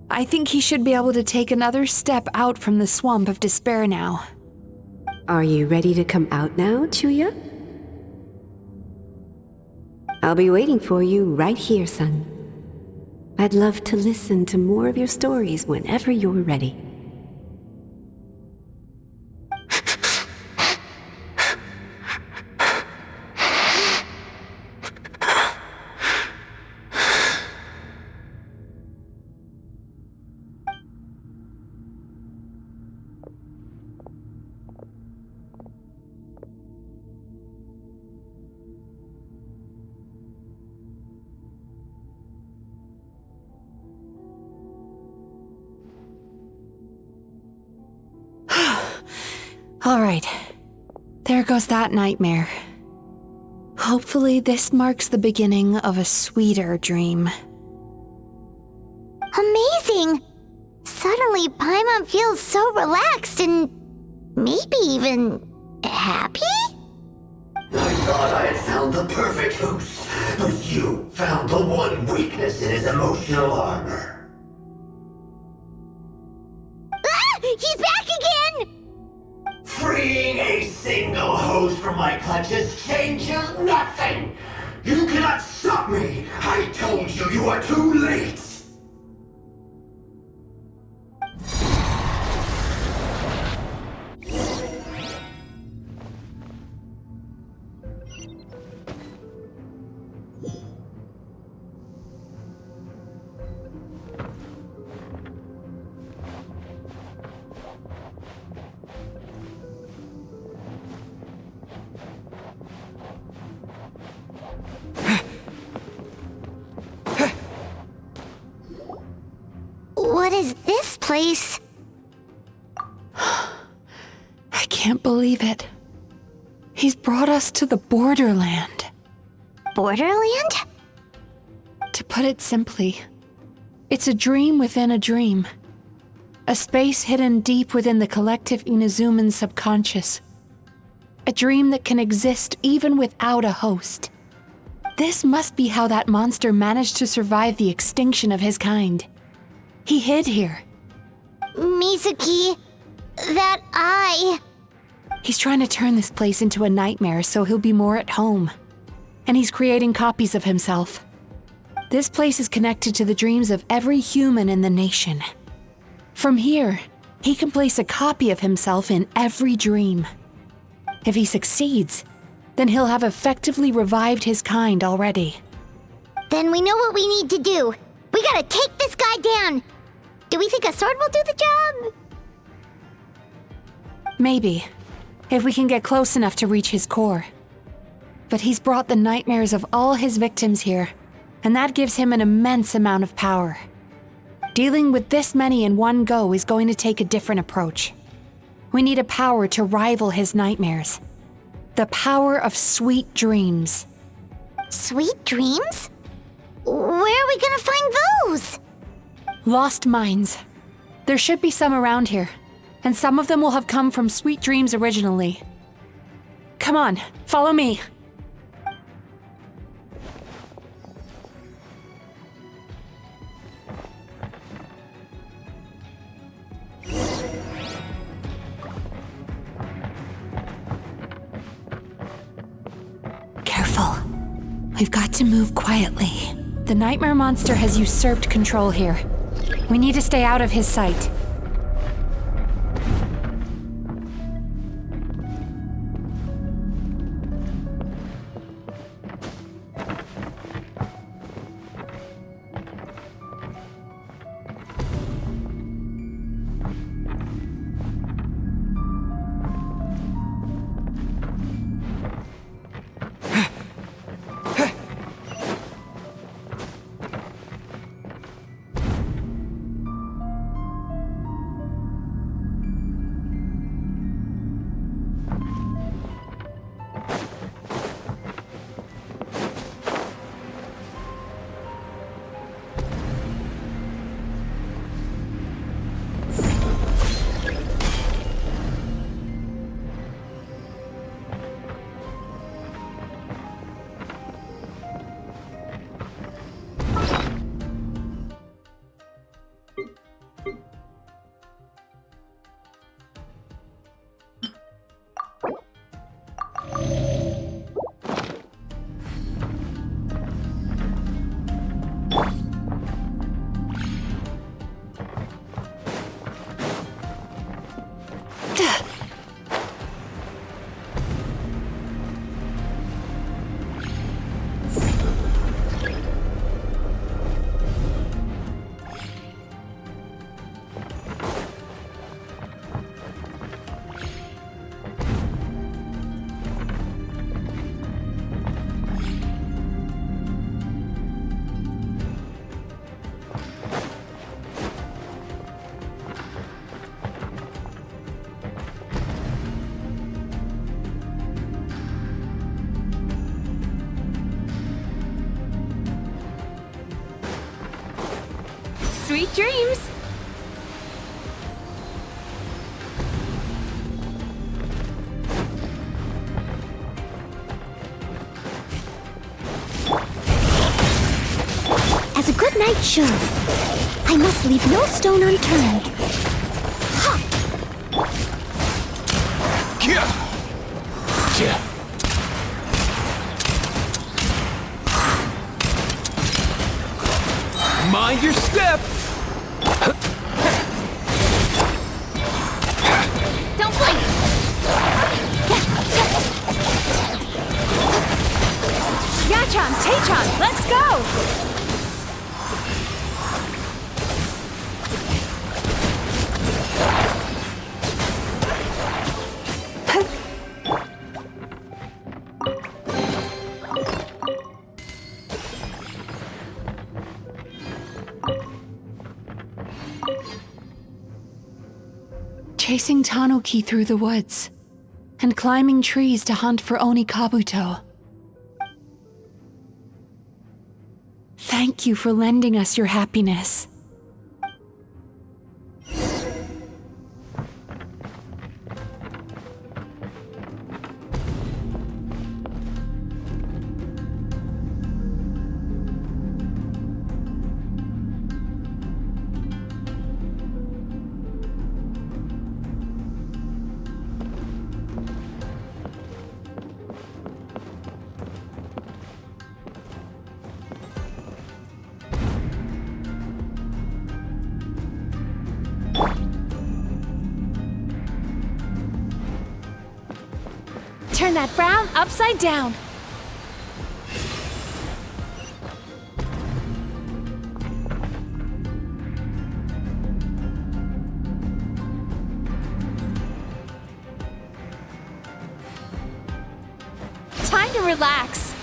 I think he should be able to take another step out from the swamp of despair now. Are you ready to come out now, Chuya? I'll be waiting for you right here, son. I'd love to listen to more of your stories whenever you're ready. All right. There goes that nightmare. Hopefully this marks the beginning of a sweeter dream. Amazing! Suddenly, Paimon feels so relaxed and maybe even happy? I thought I had found the perfect host, but you found the one weakness in his emotional armor. Ah! He's back again! Freeing a single host from my clutches changes nothing! You cannot stop me! I told you you are too late! What is this place? I can't believe it. He's brought us to the borderland. Borderland? To put it simply, it's a dream within a dream. A space hidden deep within the collective Inazuman subconscious. A dream that can exist even without a host. This must be how that monster managed to survive the extinction of his kind. He hid here. Mizuki, that eye. He's trying to turn this place into a nightmare so he'll be more at home. And he's creating copies of himself. This place is connected to the dreams of every human in the nation. From here, he can place a copy of himself in every dream. If he succeeds, then he'll have effectively revived his kind already. Then we know what we need to do. We gotta take this guy down. Do we think a sword will do the job? Maybe, if we can get close enough to reach his core. But he's brought the nightmares of all his victims here, and that gives him an immense amount of power. Dealing with this many in one go is going to take a different approach. We need a power to rival his nightmares. The power of sweet dreams. Sweet dreams? Where are we gonna find those? Lost minds. There should be some around here, and some of them will have come from sweet dreams originally. Come on, follow me. Careful. We've got to move quietly. The nightmare monster has usurped control here. We need to stay out of his sight. Sweet dreams! As a good knight should, I must leave no stone unturned. Mind your step! Don't blink! Yachon, Tachon, let's go! Chasing Tanuki through the woods, and climbing trees to hunt for Oni Kabuto. Thank you for lending us your happiness. Turn that frown upside down. Time to relax.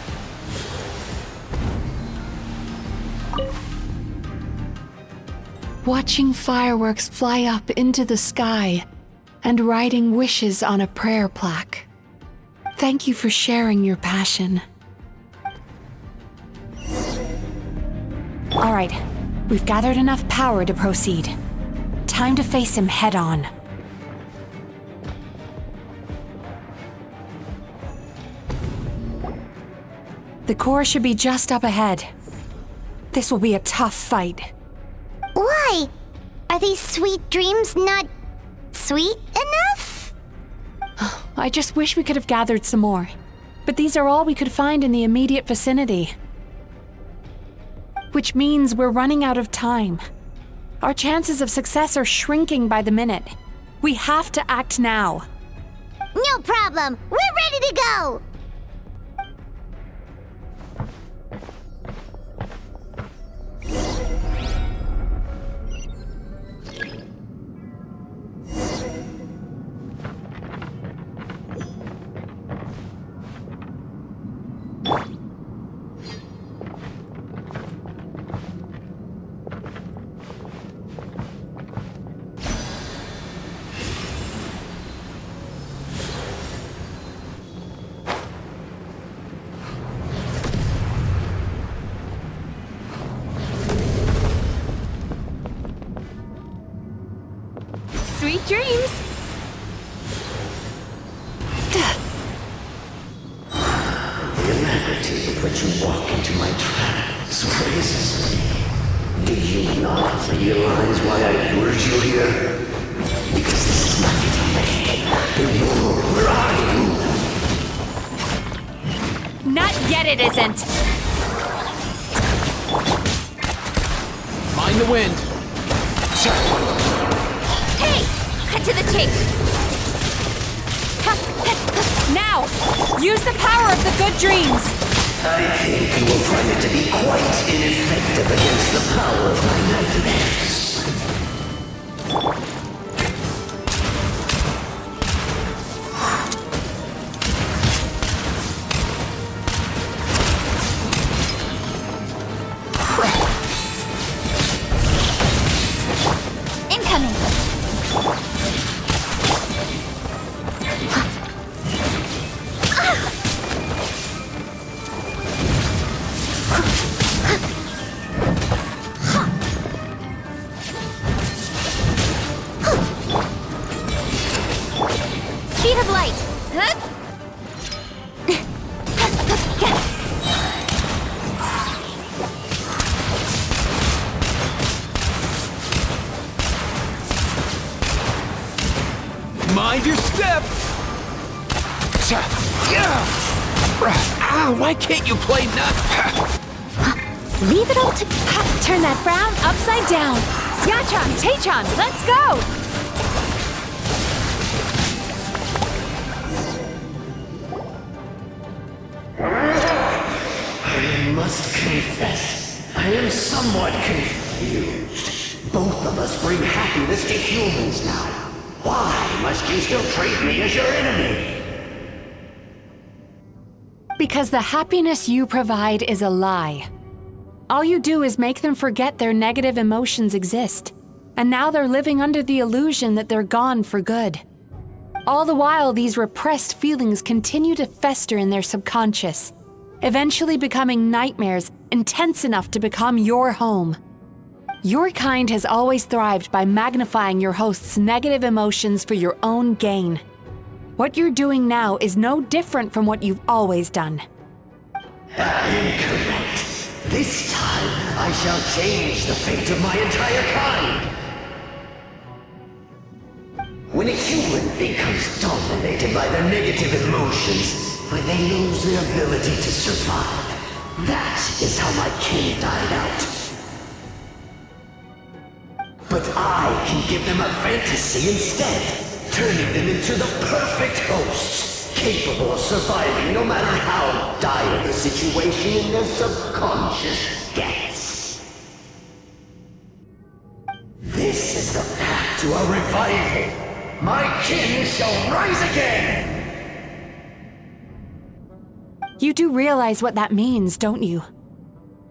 Watching fireworks fly up into the sky and writing wishes on a prayer plaque. Thank you for sharing your passion. All right, we've gathered enough power to proceed. Time to face him head on. The core should be just up ahead. This will be a tough fight. Why? Are these sweet dreams not sweet enough? I just wish we could have gathered some more. But these are all we could find in the immediate vicinity. Which means we're running out of time. Our chances of success are shrinking by the minute. We have to act now. No problem. We're ready to go. Sweet dreams! The alacrity with which you walk into my trap surprises me. Do you not realize why I lured you here? Because this is my domain. Where are you? Not yet it isn't! Mind the wind. Hey! Cut to the chase! Now! Use the power of the good dreams! I think you will find it to be quite ineffective against the power of my nightmares. Incoming! Speed of light! Mind your step! Ah, why can't you play Leave it all to... Turn that frown upside down! Yachan, Taechan, let's go! I must confess, I am somewhat confused. Both of us bring happiness to humans now. Why must you still treat me as your enemy? Because the happiness you provide is a lie. All you do is make them forget their negative emotions exist. And now they're living under the illusion that they're gone for good. All the while, these repressed feelings continue to fester in their subconscious, eventually becoming nightmares intense enough to become your home. Your kind has always thrived by magnifying your host's negative emotions for your own gain. What you're doing now is no different from what you've always done. Incorrect. This time, I shall change the fate of my entire kind. When a human becomes dominated by their negative emotions, when they lose their ability to survive, that is how my kin died out. But I can give them a fantasy instead, turning them into the perfect hosts, capable of surviving no matter how dire the situation in their subconscious gets. This is the path to a revival. My kin shall rise again! You do realize what that means, don't you?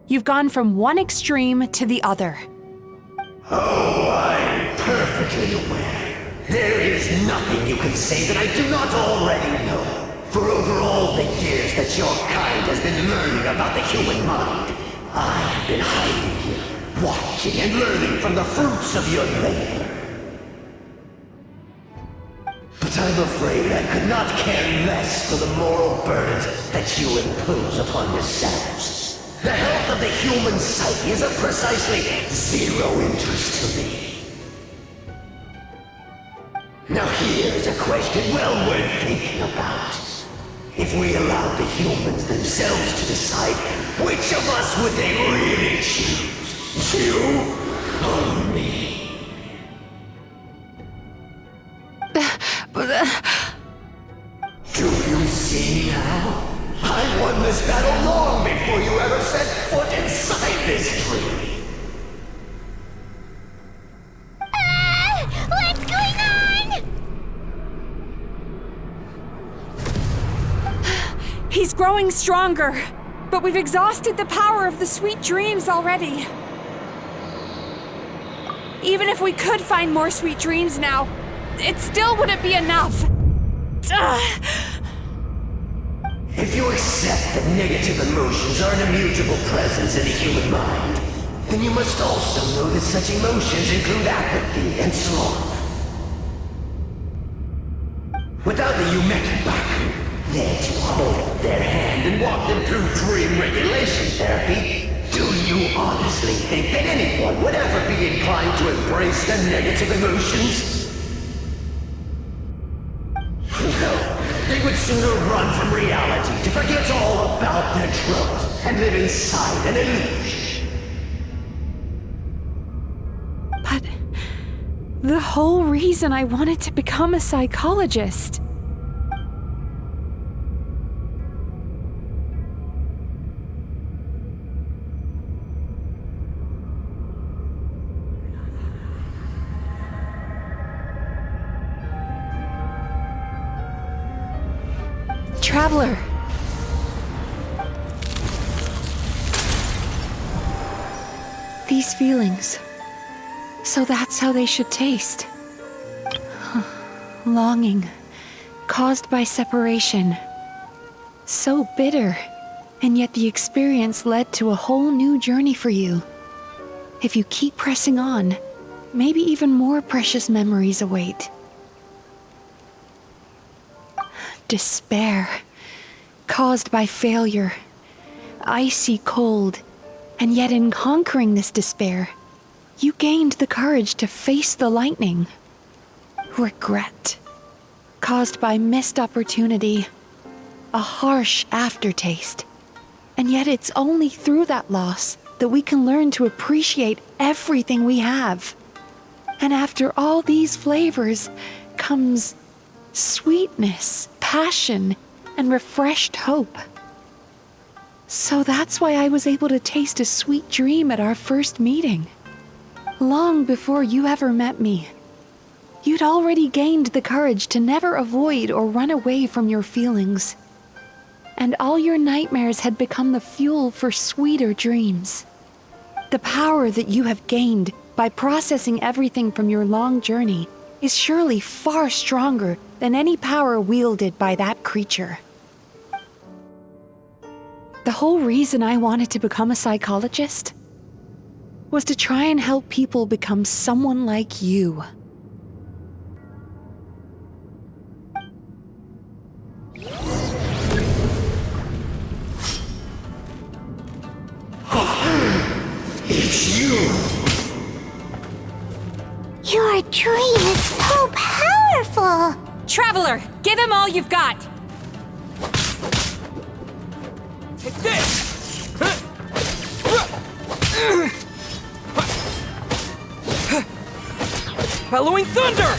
You've gone from one extreme to the other. Oh, I'm perfectly aware. There is nothing you can say that I do not already know. For over all the years that your kind has been learning about the human mind, I have been hiding here, watching and learning from the fruits of your labor. But I'm afraid I could not care less for the moral burdens that you impose upon yourselves. The health of the human psyche is of precisely zero interest to me. Now here's a question well worth thinking about. If we allowed the humans themselves to decide, which of us would they really choose? You or me? Do you see now? I won this battle long before you ever set foot inside this tree. What's going on? He's growing stronger, but we've exhausted the power of the sweet dreams already. Even if we could find more sweet dreams now, it still wouldn't be enough. If you accept that negative emotions are an immutable presence in the human mind, then you must also know that such emotions include apathy and sloth. Without the Yumemizuki there to hold their hand and walk them through dream regulation therapy, do you honestly think that anyone would ever be inclined to embrace the negative emotions? No, they would sooner run from reality to forget all about their troubles and live inside an illusion. But the whole reason I wanted to become a psychologist. Traveler! These feelings. So that's how they should taste. Longing, caused by separation. So bitter, and yet the experience led to a whole new journey for you. If you keep pressing on, maybe even more precious memories await. Despair, caused by failure. Icy cold, and yet in conquering this despair, you gained the courage to face the lightning. Regret, caused by missed opportunity. A harsh aftertaste. And yet it's only through that loss that we can learn to appreciate everything we have. And after all these flavors comes sweetness, passion, and refreshed hope. So that's why I was able to taste a sweet dream at our first meeting. Long before you ever met me, you'd already gained the courage to never avoid or run away from your feelings. And all your nightmares had become the fuel for sweeter dreams. The power that you have gained by processing everything from your long journey is surely far stronger than any power wielded by that creature. The whole reason I wanted to become a psychologist was to try and help people become someone like you. It's you! Your dream is so powerful! Traveler, give him all you've got! Take this! Bellowing thunder!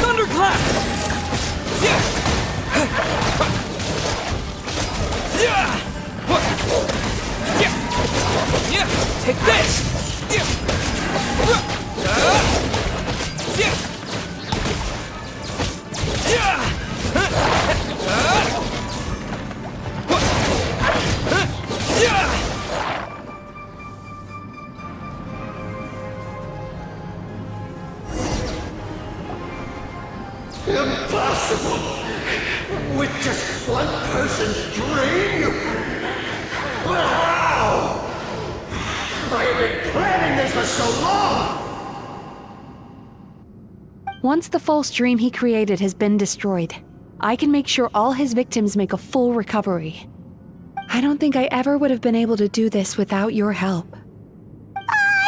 Thunderclap! Take this! Impossible! With just one person's dream? But how? I have been planning this for so long! Once the false dream he created has been destroyed, I can make sure all his victims make a full recovery. I don't think I ever would have been able to do this without your help.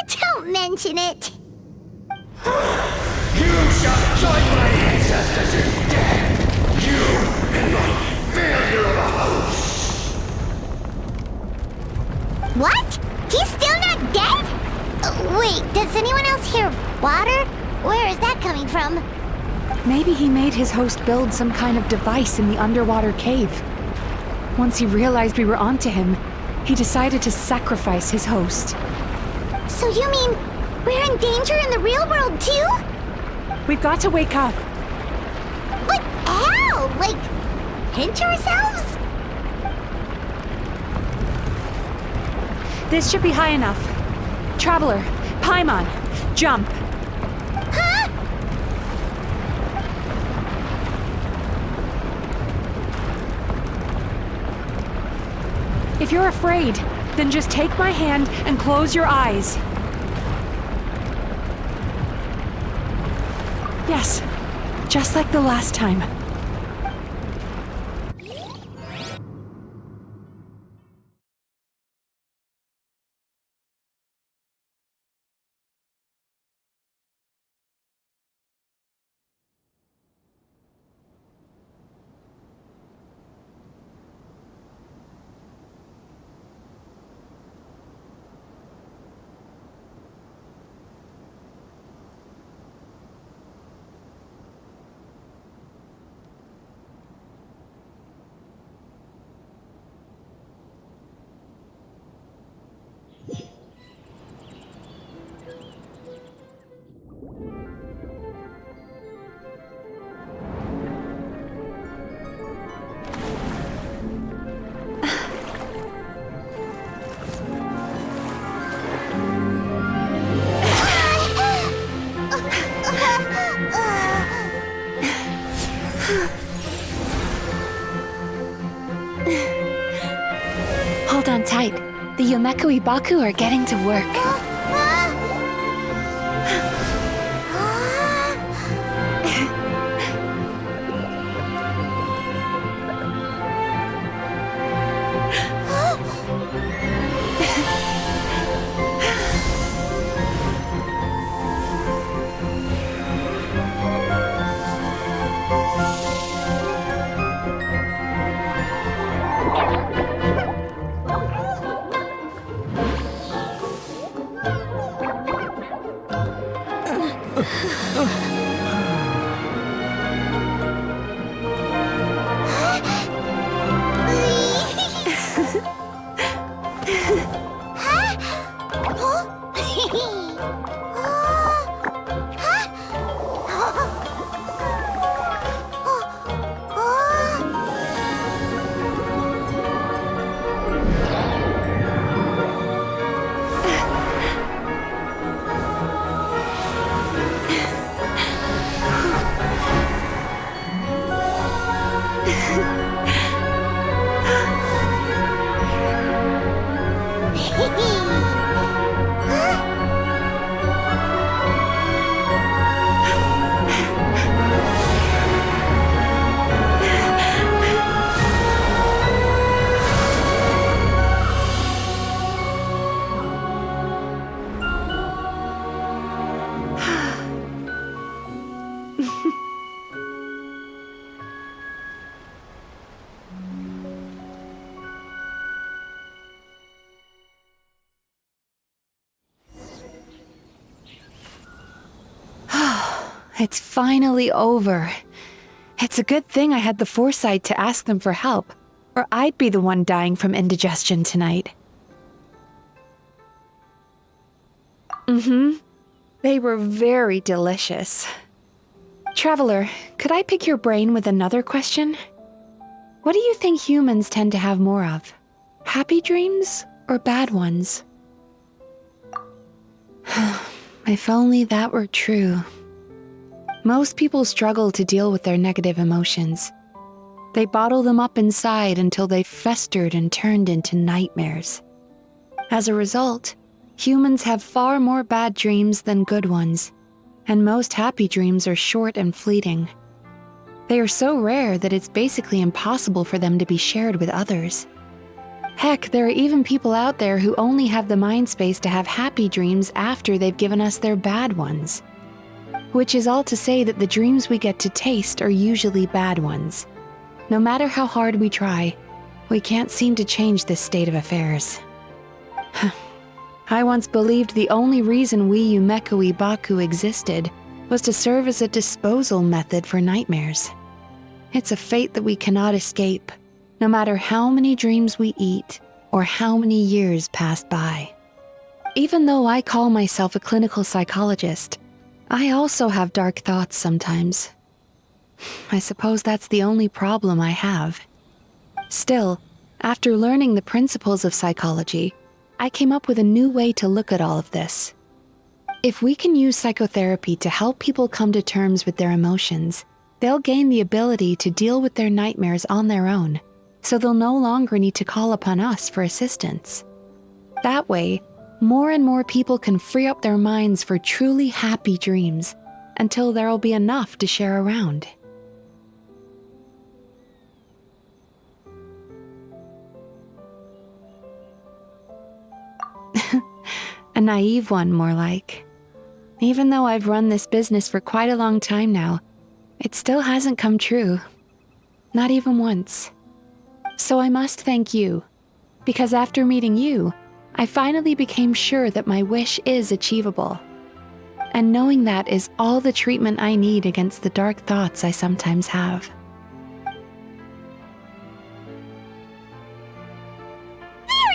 Don't mention it! You shall join my ancestors in death! You and my failure of a host! What? He's still not dead? Wait, does anyone else hear water? Where is that coming from? Maybe he made his host build some kind of device in the underwater cave. Once he realized we were onto him, he decided to sacrifice his host. So you mean we're in danger in the real world too? We've got to wake up. But how? Like, pinch ourselves? This should be high enough. Traveler, Paimon, jump. Huh? If you're afraid, then just take my hand and close your eyes. Yes, just like the last time. tight. The Yumemizuki Baku are getting to work. It's finally over. It's a good thing I had the foresight to ask them for help, or I'd be the one dying from indigestion tonight. They were very delicious. Traveler, could I pick your brain with another question? What do you think humans tend to have more of? Happy dreams or bad ones? If only that were true. Most people struggle to deal with their negative emotions. They bottle them up inside until they festered and turned into nightmares. As a result, humans have far more bad dreams than good ones, and most happy dreams are short and fleeting. They are so rare that it's basically impossible for them to be shared with others. Heck, there are even people out there who only have the mind space to have happy dreams after they've given us their bad ones. Which is all to say that the dreams we get to taste are usually bad ones. No matter how hard we try, we can't seem to change this state of affairs. I once believed the only reason we Yumemizuki Baku existed was to serve as a disposal method for nightmares. It's a fate that we cannot escape, no matter how many dreams we eat or how many years pass by. Even though I call myself a clinical psychologist, I also have dark thoughts sometimes. I suppose that's the only problem I have. Still, after learning the principles of psychology, I came up with a new way to look at all of this. If we can use psychotherapy to help people come to terms with their emotions, they'll gain the ability to deal with their nightmares on their own, so they'll no longer need to call upon us for assistance. That way, more and more people can free up their minds for truly happy dreams until there'll be enough to share around. A naive one, more like. Even though I've run this business for quite a long time now, it still hasn't come true. Not even once. So I must thank you, because after meeting you, I finally became sure that my wish is achievable. And knowing that is all the treatment I need against the dark thoughts I sometimes have. There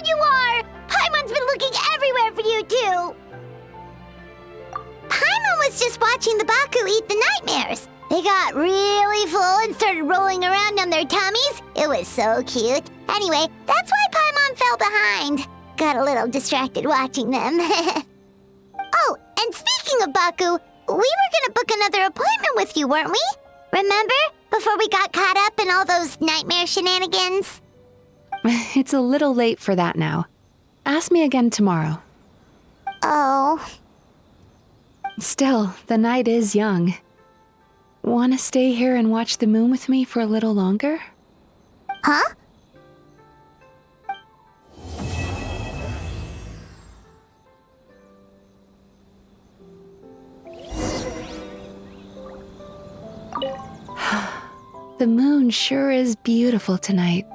you are! Paimon's been looking everywhere for you, too! Paimon was just watching the Baku eat the nightmares. They got really full and started rolling around on their tummies. It was so cute. Anyway, that's why Paimon fell behind. Got a little distracted watching them. Oh, and speaking of Baku, we were gonna book another appointment with you, weren't we? Remember? Before we got caught up in all those nightmare shenanigans? It's a little late for that now. Ask me again tomorrow. Oh. Still, the night is young. Want to stay here and watch the moon with me for a little longer? Huh? The moon sure is beautiful tonight.